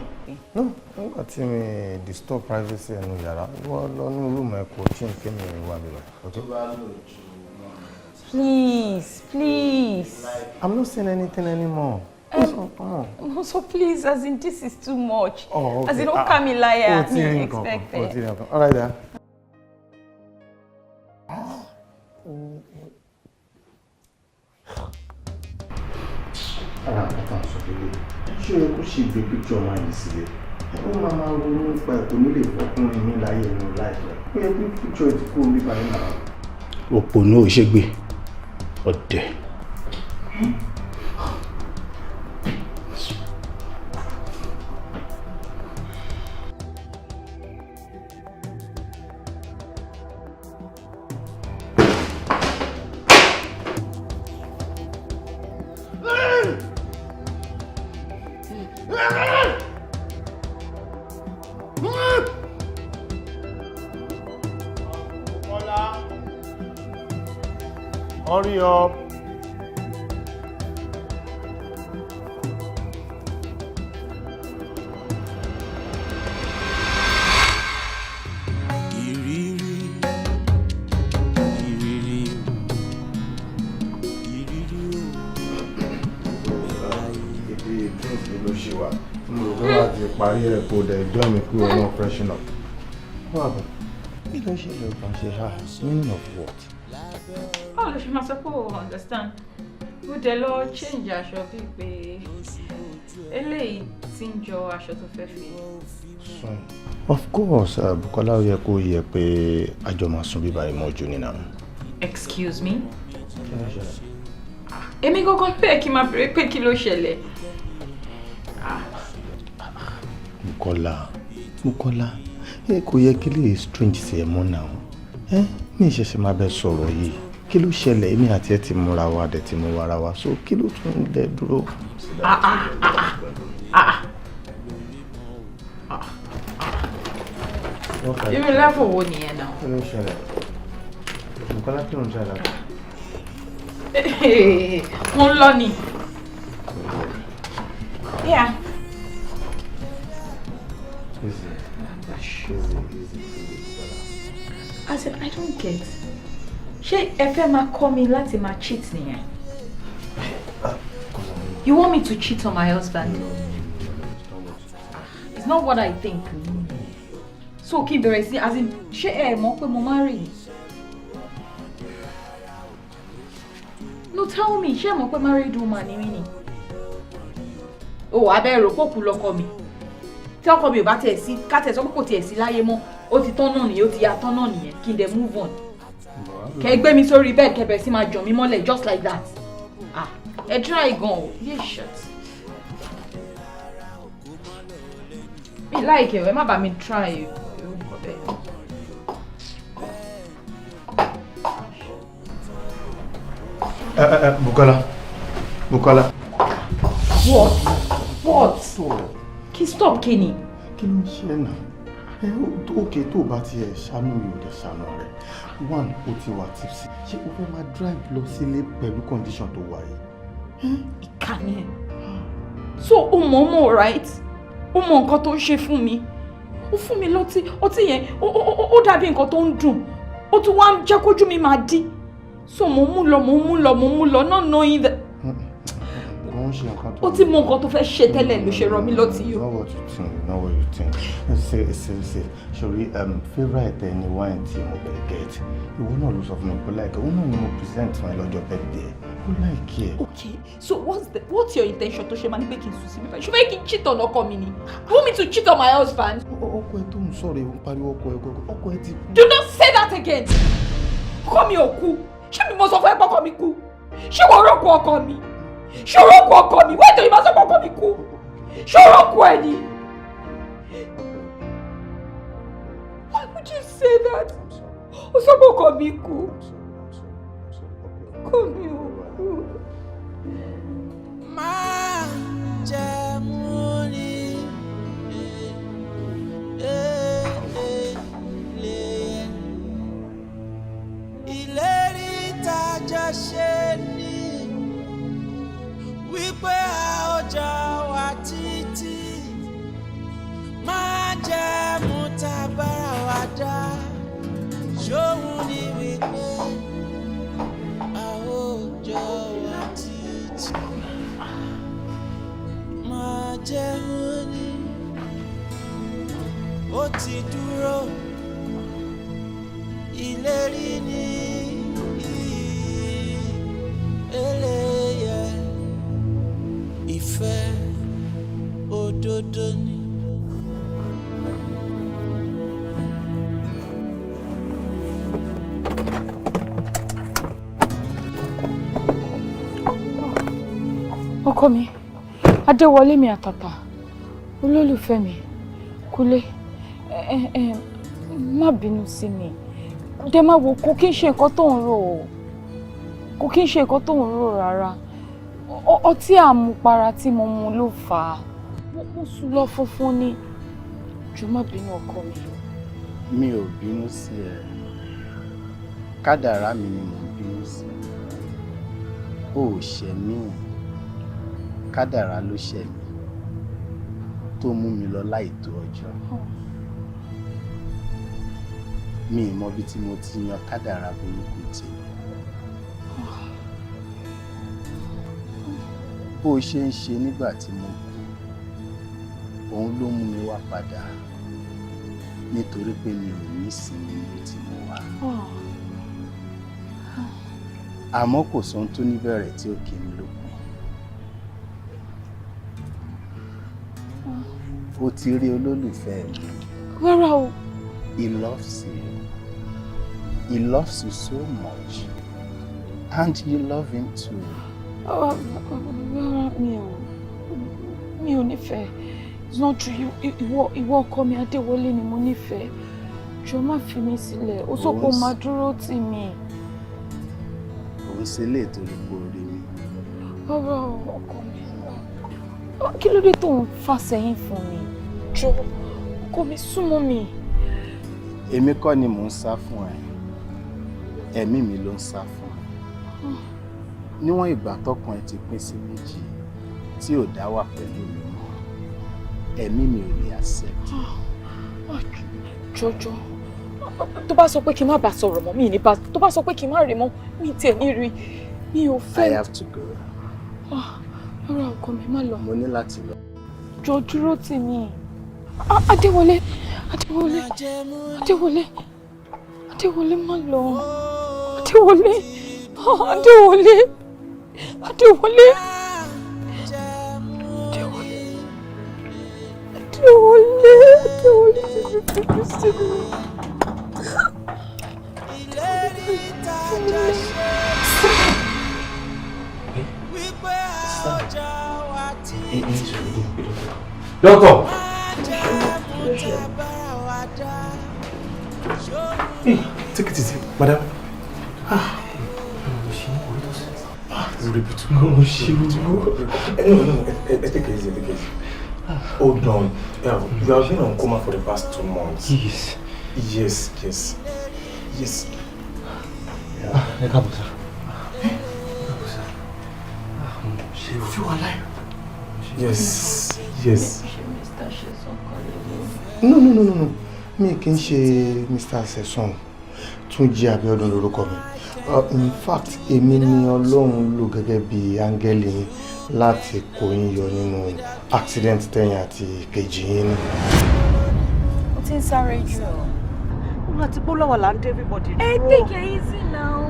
nígbà tí mi disturb privacy ẹnu yàrá wọ́n lọ ní room ẹ̀ kò change kí mi wà mí báyìí. Please. I'm not saying anything anymore. Come on. So please, as in this is too much. Oh, okay. As in, don't come liar. Me expected. All right then. Ṣé o kò ṣe gbé picture máa yìí sílẹ̀? Ó máa máa ronú nípa ẹ̀kọ́ nílé ìfọkùnrin mi láyé ẹnu láìpẹ́. Ó yẹ kí picture ti kúrò nípa yẹn náà. Òpònú ò ṣe gbé ọ̀dẹ̀. Hurry up. Parí ẹ̀ kò dẹ̀ jọ́ mi kúrò náà freshen up. What happened? Kí ló ṣe lè kàn ṣe ha? Meaning of what? Báwo ló ṣe máa sọ pé o understand? Mo dẹ̀ lọ change aṣọ bíi pé eléyìí ti ń jọ aṣọ tó fẹ́ fi. Sùn. Of course, Bukola ó yẹ kó yẹ pé àjọ máa sùn bíbá ìmọ̀jú nínú. Excuse me? Èmi gangan pé kí n máa bèrè pé kí ló ṣẹlẹ̀. Bukola, kò yẹ kí lè strange sí ẹ mọ́ náà. Mi ṣẹ̀ṣẹ̀ máa bẹ sọ̀rọ̀ yìí. Kí ló ṣẹlẹ̀? Èmi àti ẹ ti múra wa dẹ̀ ti mú ara wa. So kí ló tún dẹ dúró? Irú level wo nìyẹn náà? Kí ló ṣẹlẹ̀? Bukola kí ló ń ṣẹlẹ̀? Mo ń lọ ni. Yeah. I said, I don't get. Ṣé ẹ fẹ́ máa kọ́ mi láti máa cheat nìyẹn? You want me to cheat on my husband? It's not what I think. So kí bẹ̀rẹ̀ sí, as in, ṣé ẹ mọ̀ pé mo marry? No, tell me, ṣé ẹ mọ̀ pé married woman ni mí ni? Oh, abẹ́ rò pé òkú lọkọ mi. Tí ọkọ mi ò bá tiẹ̀ sí, ká tiẹ̀ sọ pé kò tiẹ̀ sí láyé mọ́, ó ti tán náà nìyẹn, ó ti ya tán náà nìyẹn, kí n dẹ̀ move on. Kẹ́ gbé mi sórí bed, kẹ́ bẹ̀rẹ̀ sí máa jọ mí mọ́lẹ̀ just like that. Ẹ try gan o, yé shit. Mi like ẹ má bá mi try orúkọ bẹ́ẹ̀. Bukola. What? Kí stop kí ni? Kí ló ń ṣe náà? Okay, tó bá tiẹ̀ ṣàánú mi ò dé ṣàánú rẹ̀. One, ó ti wà tipsy. Ṣé o fẹ́ máa drive lọ sílé pẹ̀lú condition tó wà yìí? Ìkànnì ẹ̀. So o mọ̀ right? O mọ nǹkan tó ń ṣe fún mi. Ó fún mi ọtí yẹn ó dàbí nǹkan tó ń dùn. Ó tún wá ń jẹ́ kójú mi máa dí. So mo mú lọ not knowing that. Ó ti mọ nǹkan tó fẹ́ ṣe tẹ́lẹ̀ ló ṣe rọ mí lọ́tí yìí. Know what you think. Say, sorry, favorite ẹni wine tí mo bẹ̀rẹ̀ get. Ìwọ náà ló sọ fún mi pé like, òun náà ni mo present fún ẹ lọ́jọ́ birthday. Ó like ẹ. Okay, so what's your intention tó ṣe máa ní pé kí n sùn sí mi báyìí? Ṣùgbọ́n kí n cheat on ọkọ mi ni? You want me to cheat on my husband? Ọkọ ẹ tó ń sọ̀rọ̀ ẹ̀ ń pariwo ọkọ ẹ ti kú. Do not say that again! Ọkọ mi ò kú. Ṣé mi mo sọ fún ẹ pé ọkọ mi kú? Ṣé wọ́n rọ́ọ̀kù ọkọ mi? Ṣé o rọ́ọ̀kù ọkọ mi? Wẹ́ẹ̀tọ̀ yìí máa sọ pé ọkọ mi kú. Ṣé o rọ́ọ̀kù ẹ ni? Why would you say that? O sọ pé ọkọ mi kú. Ọkọ mi ò kú. Máa jẹ mú ni ìlérí tájọ ṣe ni wípé a ó jọ wà títí. Máa jẹ mú tábára wa dá ṣóhun ni wípé a ó jọ wà títí. Máa jẹ mú ni ó ti dúró ìlérí ni eléyẹ ìfẹ́ òdodo ni. Ọkọ mi, Adéwọlé mi àtàtà, olólùfẹ́ mi, Kúnlé, má bínú sí mi. Dẹ má wo kò kí ń ṣe nǹkan tó ń rò ó. Kò kí ń ṣe nǹkan tó ń rò rárá. Ọtí àmupara tí mo mu ló fà á. Mo sùn lọ funfun ni. Jọ̀ọ́ má bínú ọkọ mi. Mi ò bínú sí ẹ. Kádàrá mi ni mo bínú sí. Ó ṣẹ̀ mí. Kádàrá ló ṣẹ̀ mí. Tó mú mi lọ láìtó ọjọ́. Mi ì mọ bí tí mo ti yan kádàrá burúkú tèmi. Bó ṣe ń ṣe nígbà tí mo kú, òun ló mú mi wá padà nítorí pé mi ò ní ìsinmi níbi tí mo wà. Àmọ́ kò sóhun tó níbẹ̀rẹ̀ tí ó kì í lópin. Ó ti rí olólùfẹ́ mi. Rárá o. He loves you. He loves you so much. And you love him too. Mi ò nífẹ̀ẹ́. It's not true. Ìwọ ọkọ mi Adéwọlé ni mo nífẹ̀ẹ́. Jọ̀ọ́ má fi mí sílẹ̀. Ó sọ pé ó máa dúró tì mí. Òun ṣe lè torí pé orí mi. Rárá ọkọ mi. Kí ló dé tó ń fà sẹ́yìn fún mi? Jọ̀ọ́ ọkọ mi súnmọ́ mi. Èmi kọ́ ni mò ń sá fún ẹ. Ẹ̀mí mi ló ń sá fún ẹ. Níwọ̀n ìgbà tọ́kàn ẹ ti pín sí méjì tí ò dá wà pẹ̀lú mi mọ́, ẹ̀mí mi ò lè accept. Jọ̀ọ́ tó bá sọ pé kí n má bá sọ̀rọ̀ mọ́ mi ní bá, tó bá sọ pé kí n má rí mọ́ mi tiẹ̀ ní rí, mi ò fẹ́. I have to go. Rárá ọkọ mi má lọ. Mo ní láti lọ. Jọ̀ọ́ dúró tì mí. Adéwọlé má lọ. Adéwọlé. Doctor. Take it easy, madam. No, take it easy, take it easy. Hold on. You have been on coma for the past 2 months. Yes. Yes. Ẹ káàbọ̀ sir. You feel alive? Yes. No. Mi kì í ṣe Mr. Sesson. Túnjí Abíọ́dún lórúkọ mi. In fact, èmi ni Ọlọ́run lò gẹ́gẹ́ bí áńgẹ́lì yín láti kó yín yọ nínú accident tẹ̀yìn àti kejì yín ni. Ó ti ń sáré jù ọ́. Wọ́n àti Bọ́láwà là ń dé everybody dúró. Take it easy now.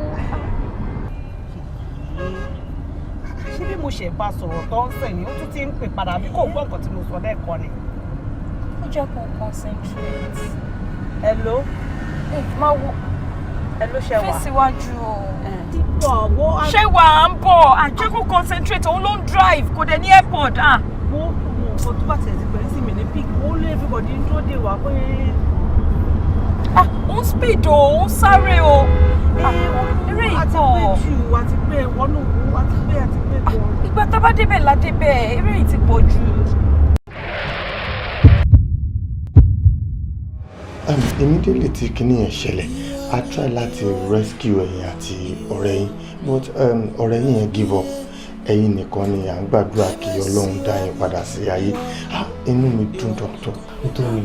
Ṣé bí mo ṣe bá sọ̀rọ̀ tó ń sìn ni ó tún ti ń pè padà bí kò gbọ́ nǹkan tí mo sọ lẹ́ẹ̀kan ni. Ó jẹ́ kó concentrate. Hello? Máa wo. Hello, ṣé wà? Fèsì wájú o. Ṣé wà á ń bọ̀? Àjẹ́ kó concentrate, òun ló ń drive, kò dé ní airport. Mo tó bá tẹ̀sí pẹ̀lú sí mi ní pic, ó lé everybody ń dúró dè wá pé. Ó ń speed o, ó ń sáré o. Eré ìpọ̀. Àti pé wọnú àti pé gan. Ìgbà tá bá débẹ̀ la débẹ̀, eré yìí ti pọ̀ jù. Immediately tí kinní yẹn ṣẹlẹ̀, I try láti rescue ẹ̀yin àti ọ̀rẹ́ yín, but ọ̀rẹ́ yín yẹn give up. Ẹ̀yin nìkan ni à ń gbàdúrà kí Ọlọ́run dá yín padà sí ayé. Inú mi dùn doctor. Nítorí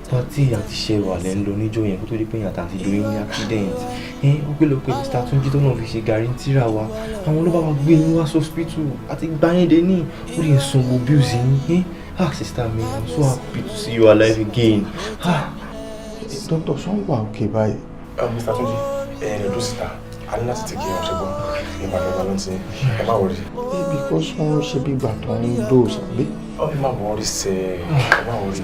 pátí àti ṣe wà lẹ́ ń lọ níjọ́ yẹn kó tó di pé yàtọ̀ àti ìdòwé ní accident. Ó gbé lọ pé Mr. Túnjí tó náà fi ṣe gàrí ń tíra wa. Àwọn ló bá wa gbé yín wá sí hospital àti gbá yín dé ní ó lè sun gbogbo bills yín. Sister mi, I'm so happy to see you alive again. Doctor, ṣé wọ́n wà okay báyìí? Mr. Túnjí, ló sì ta. A ní láti tẹ̀kí wọn ṣẹ́gun. Ìbàdàn ló ń ti ẹ má wọlé. Because wọ́n ṣe bí ìgbà tó ń dose àbí? Ẹ má wọlé sẹ́ ẹ má wọlé.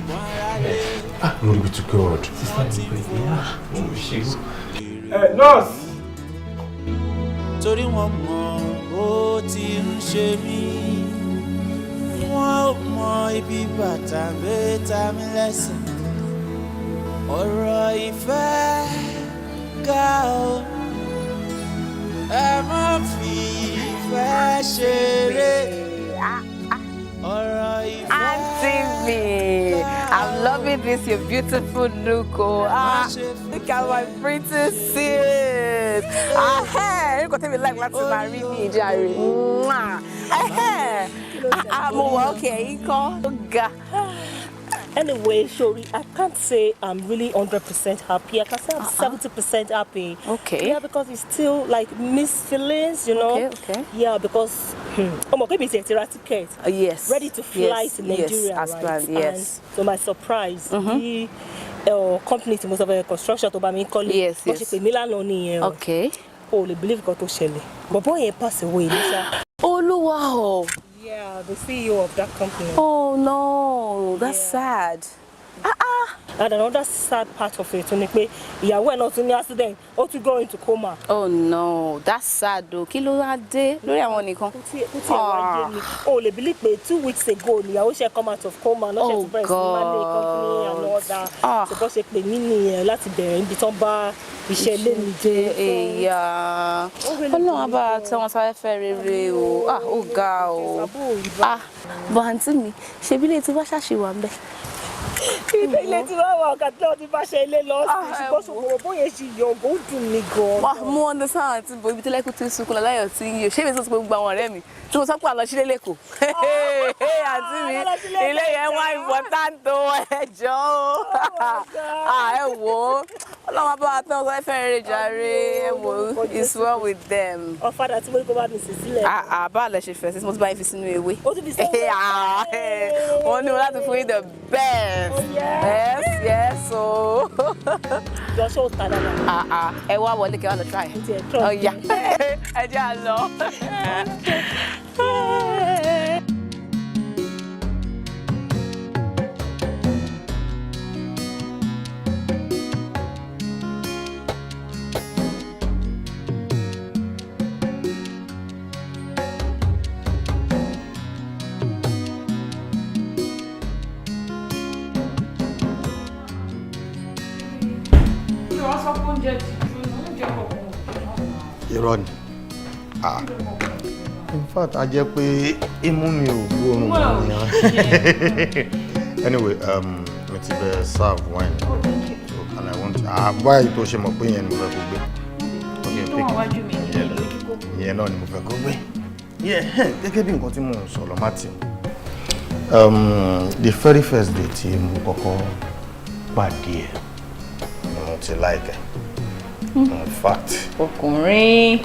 Glory be to God. Nurse. Torí wọ́n mọ̀ bó ti ń ṣe mí, wọ́n ò mọ ibi bàtà ń gbé ta mí lẹ́sẹ̀. Ọ̀rọ̀ ìfẹ́ ga o, ẹ má fi ìfẹ́ ṣeré. Ọ̀rọ̀ ìfẹ́. Auntie, I'm loving this your beautiful look. Look at my pretty sis. You got to be like láti máa rí mi jàre. Okay, Anyway, Shori, I can't say I'm really 100% happy. I can say I'm 70% happy. Okay. Yeah, because it's still like mixed feelings, you know. Okay. Yeah, because maybe it's a ticket. Yes. Ready to fly to Nigeria, as planned, right? And to my surprise, the company to most of the construction to Bami Koli. Yes. Okay. Oh, they believe got to Shelley. But boy, he passed away, Lisa. Oh, wow. Yeah, the CEO of that company. Oh no, that's sad. And another sad part of it, ìyàwó ẹ̀ náà tún ní accident, ó tún go into coma. Oh no, that's sad though. Kí ló wá dé lórí àwọn nìkan? Oh, lè believe pé 2 weeks ago ìyàwó ṣe come out of coma, náà ṣe ti bẹ̀rẹ̀ sí manage company and all that. So bó ṣe pè mí nìyẹn láti bẹ̀rẹ̀ níbi tán bá iṣẹ́ ilé mi dé. Ọlọ́run á bá tẹ́ wọn sáré fẹ́ rere o. Ó ga o. Bọ̀ àǹtí mi, ṣebí ilé tí wá ṣàṣìwà ń bẹ̀? Ilé tí wọ́n wà ọ̀gá tó ti bá ṣe ilé lọ sí ṣùgbọ́n ṣòkòrò bóyá ṣì yọ̀ǹgò ó dùn mí gan. Mo understand àti ibi tí lẹ́kùn ti sunkún láyọ̀ tí ń yọ ṣé mi tó ti gbogbo àwọn ọ̀rẹ́ mi tí mo sọ pé àlọ́ sílé lẹ́kọ̀ọ́. Àǹtí mi ilé yẹn wá important tó ẹjọ́ o. Ẹ wò ó ọlọ́run bá wa tán ọ̀sán ẹ̀fẹ́ rere jàre ẹ wò ó it's well with them. Ọ̀fadà tí mo ní kó bá mi sì sílẹ̀. Báà lẹ ṣe fẹ́ sí mo ti bá yín fi sínú ewé. Ó tún fi sínú ewé. Wọ́n ní wọn láti fún yín the best. Yes, so. Just show tada na. Ẹ wá wọlé kẹ́ wá lọ try. Oh yeah. Ẹ jẹ́ à lọ. Irọ́ ni. In fact, a jẹ́ pé imú mi ò gbóòórùn mọ́ ni. Anyway, mi ti bẹ serve wine. Oh, thank you. So, and I want why tó ṣe mọ̀ pé yẹn ni mo fẹ́ kó gbé. Okay, Tó wà wájú mi ní lójúkó. Ìyẹn náà ni mo fẹ́ kó gbé. Gẹ́gẹ́ bí nǹkan tí mo ń sọ lọ, Martin. The very first day tí mo kọ́kọ́ pàdé ẹ̀ ni mo ti like ẹ̀. In fact, ọkùnrin.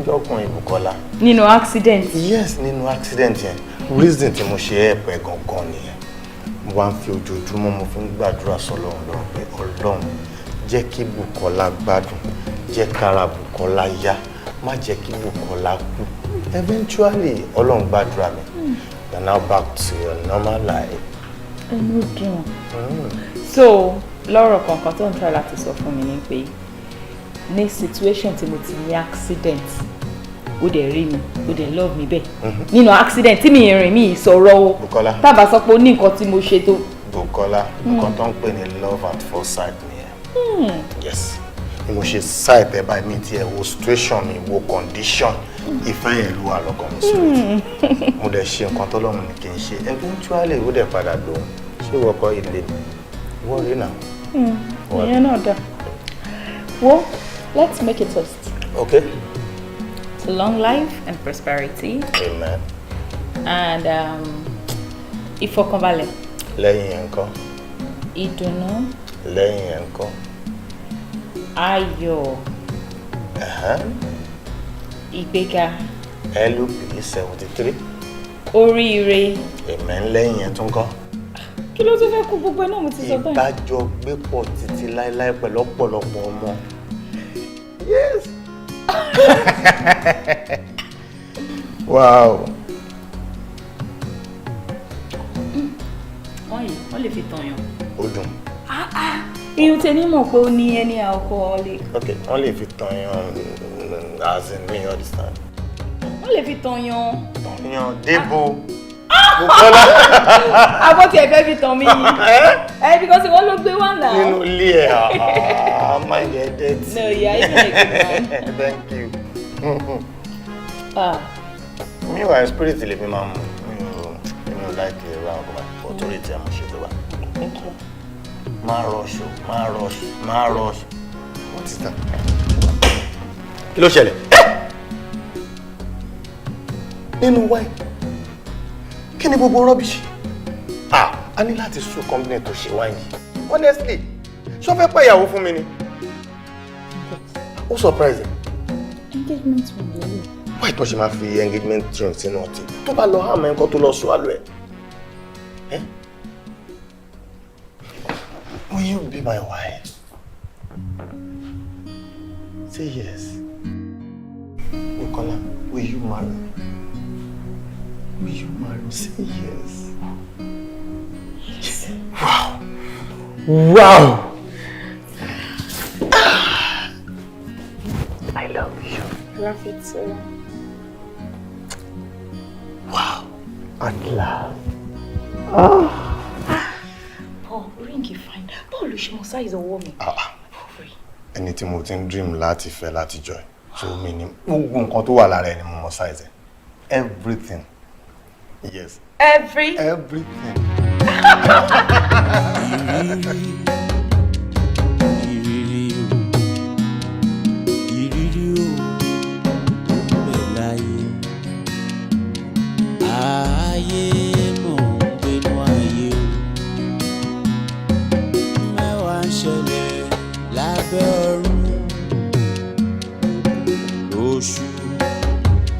Ọkùnrin Bukola. Nínú accident. Yes, nínú accident yẹn. Reason tí mo ṣe ẹ̀ pẹ́ gangan nìyẹn. Mo wá ń fi ojoojúmọ́ mo fi ń gbàdúrà sọ́lọ́run lọ́run pé Ọlọ́run jẹ́ kí Bukola gbádùn, jẹ́ kára Bukola yá, má jẹ́ kí Bukola kú. Eventually, Ọlọ́run gbàdúrà mi. You're now back to your normal life. Ẹnu dùn. So, lọ́rọ̀ kankan tó ń try láti sọ fún mi ni pé ní situation tí mo ti ní accident ó dẹ̀ rí mi ó dẹ̀ love mi bẹ́ẹ̀ nínú accident tí mi rìn mí sọ̀rọ̀ o Bukola tábà sọ pé ó ní nǹkan tí mo ṣe tó. Bukola nǹkan tó ń pè ní love at first sight nìyẹn. Yes, ni mo ṣe sight ẹ báyìí mi ti ẹ wo situation mi wo condition ìfẹ́ yẹn ló wà lọ́kàn mi sórí mo dẹ̀ ṣe nǹkan tó lọ́run ní kí n ṣe eventually ó dẹ̀ padà lóhun ṣé wọ́pọ̀ ilé wọ́n rí náà. Ìyẹn náà dà. Well, let's make a toast. Okay. To long life and prosperity. Amen. And ìfọ̀kànbalẹ̀. Lẹ́yìn yẹn ńkọ́? Ìdùnnú. Lẹ́yìn yẹn ńkọ́? Ayọ̀. Ìgbéga. LUP 73. Oríire. Amen. Lẹ́yìn yẹn tún ńkọ́? Kí ló tún fẹ́ kú gbogbo náà mo ti sọ báyìí. Ìbájọ gbé pọ̀ títí láéláé pẹ̀lú ọ̀pọ̀lọpọ̀ ọmọ. Yes. Wow. Wọ́n lè fi tàn yàn. Ó dùn. Irun tẹ ní mọ̀ pé ó ní ẹni alcoholic. Okay, wọ́n lè fi tàn yàn as in me understand. Wọ́n lè fi tàn yàn. Tàn yàn débò. Bukola. Àbọ̀ tí ẹ fẹ́ fi tàn mí yìí. Because wọ́n ló gbé wá náà. Nínú ilé ẹ̀ my head dead. No, yeah, you're a good man. Thank you. Mi wà spirit lè mi máa mú. Mi ò like ẹ̀rọ àwọn ọkọ̀ báyìí. Authority àmọ́ ṣe tó wà. Thank you. Má rush. What is that? Kí ló ṣẹlẹ̀? Nínú wine. Kí ni gbogbo rubbish? A ní láti sue company tó ṣe wine yìí. Honestly, ṣó fẹ́ pẹ́ ìyàwó fún mi ni? Ó surprising. Engagement ring lélẹ̀. Why tó ṣe máa fi engagement ring sínú ọtí? Tó bá lọ hàmọ́ ẹ̀kọ́ tó lọ swallow ẹ̀. Will you be my wife? Say yes. Bukola, will you marry me? Will you marry me? Say yes. Yes. Wow. I love you. Love it too. Wow. And love. Paul, ring you fine. Paul, ló ṣe mọ size ọwọ́ mi. Ẹni tí mo ti ń dream láti fẹ́ láti joy. So mi ni gbogbo nǹkan tó wà lára ẹni mo mọ size ẹ. Everything. Yes. Everything.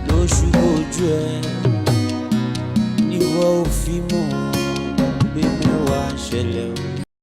Lóṣù ojú ẹ níwọ̀ òfin mọ̀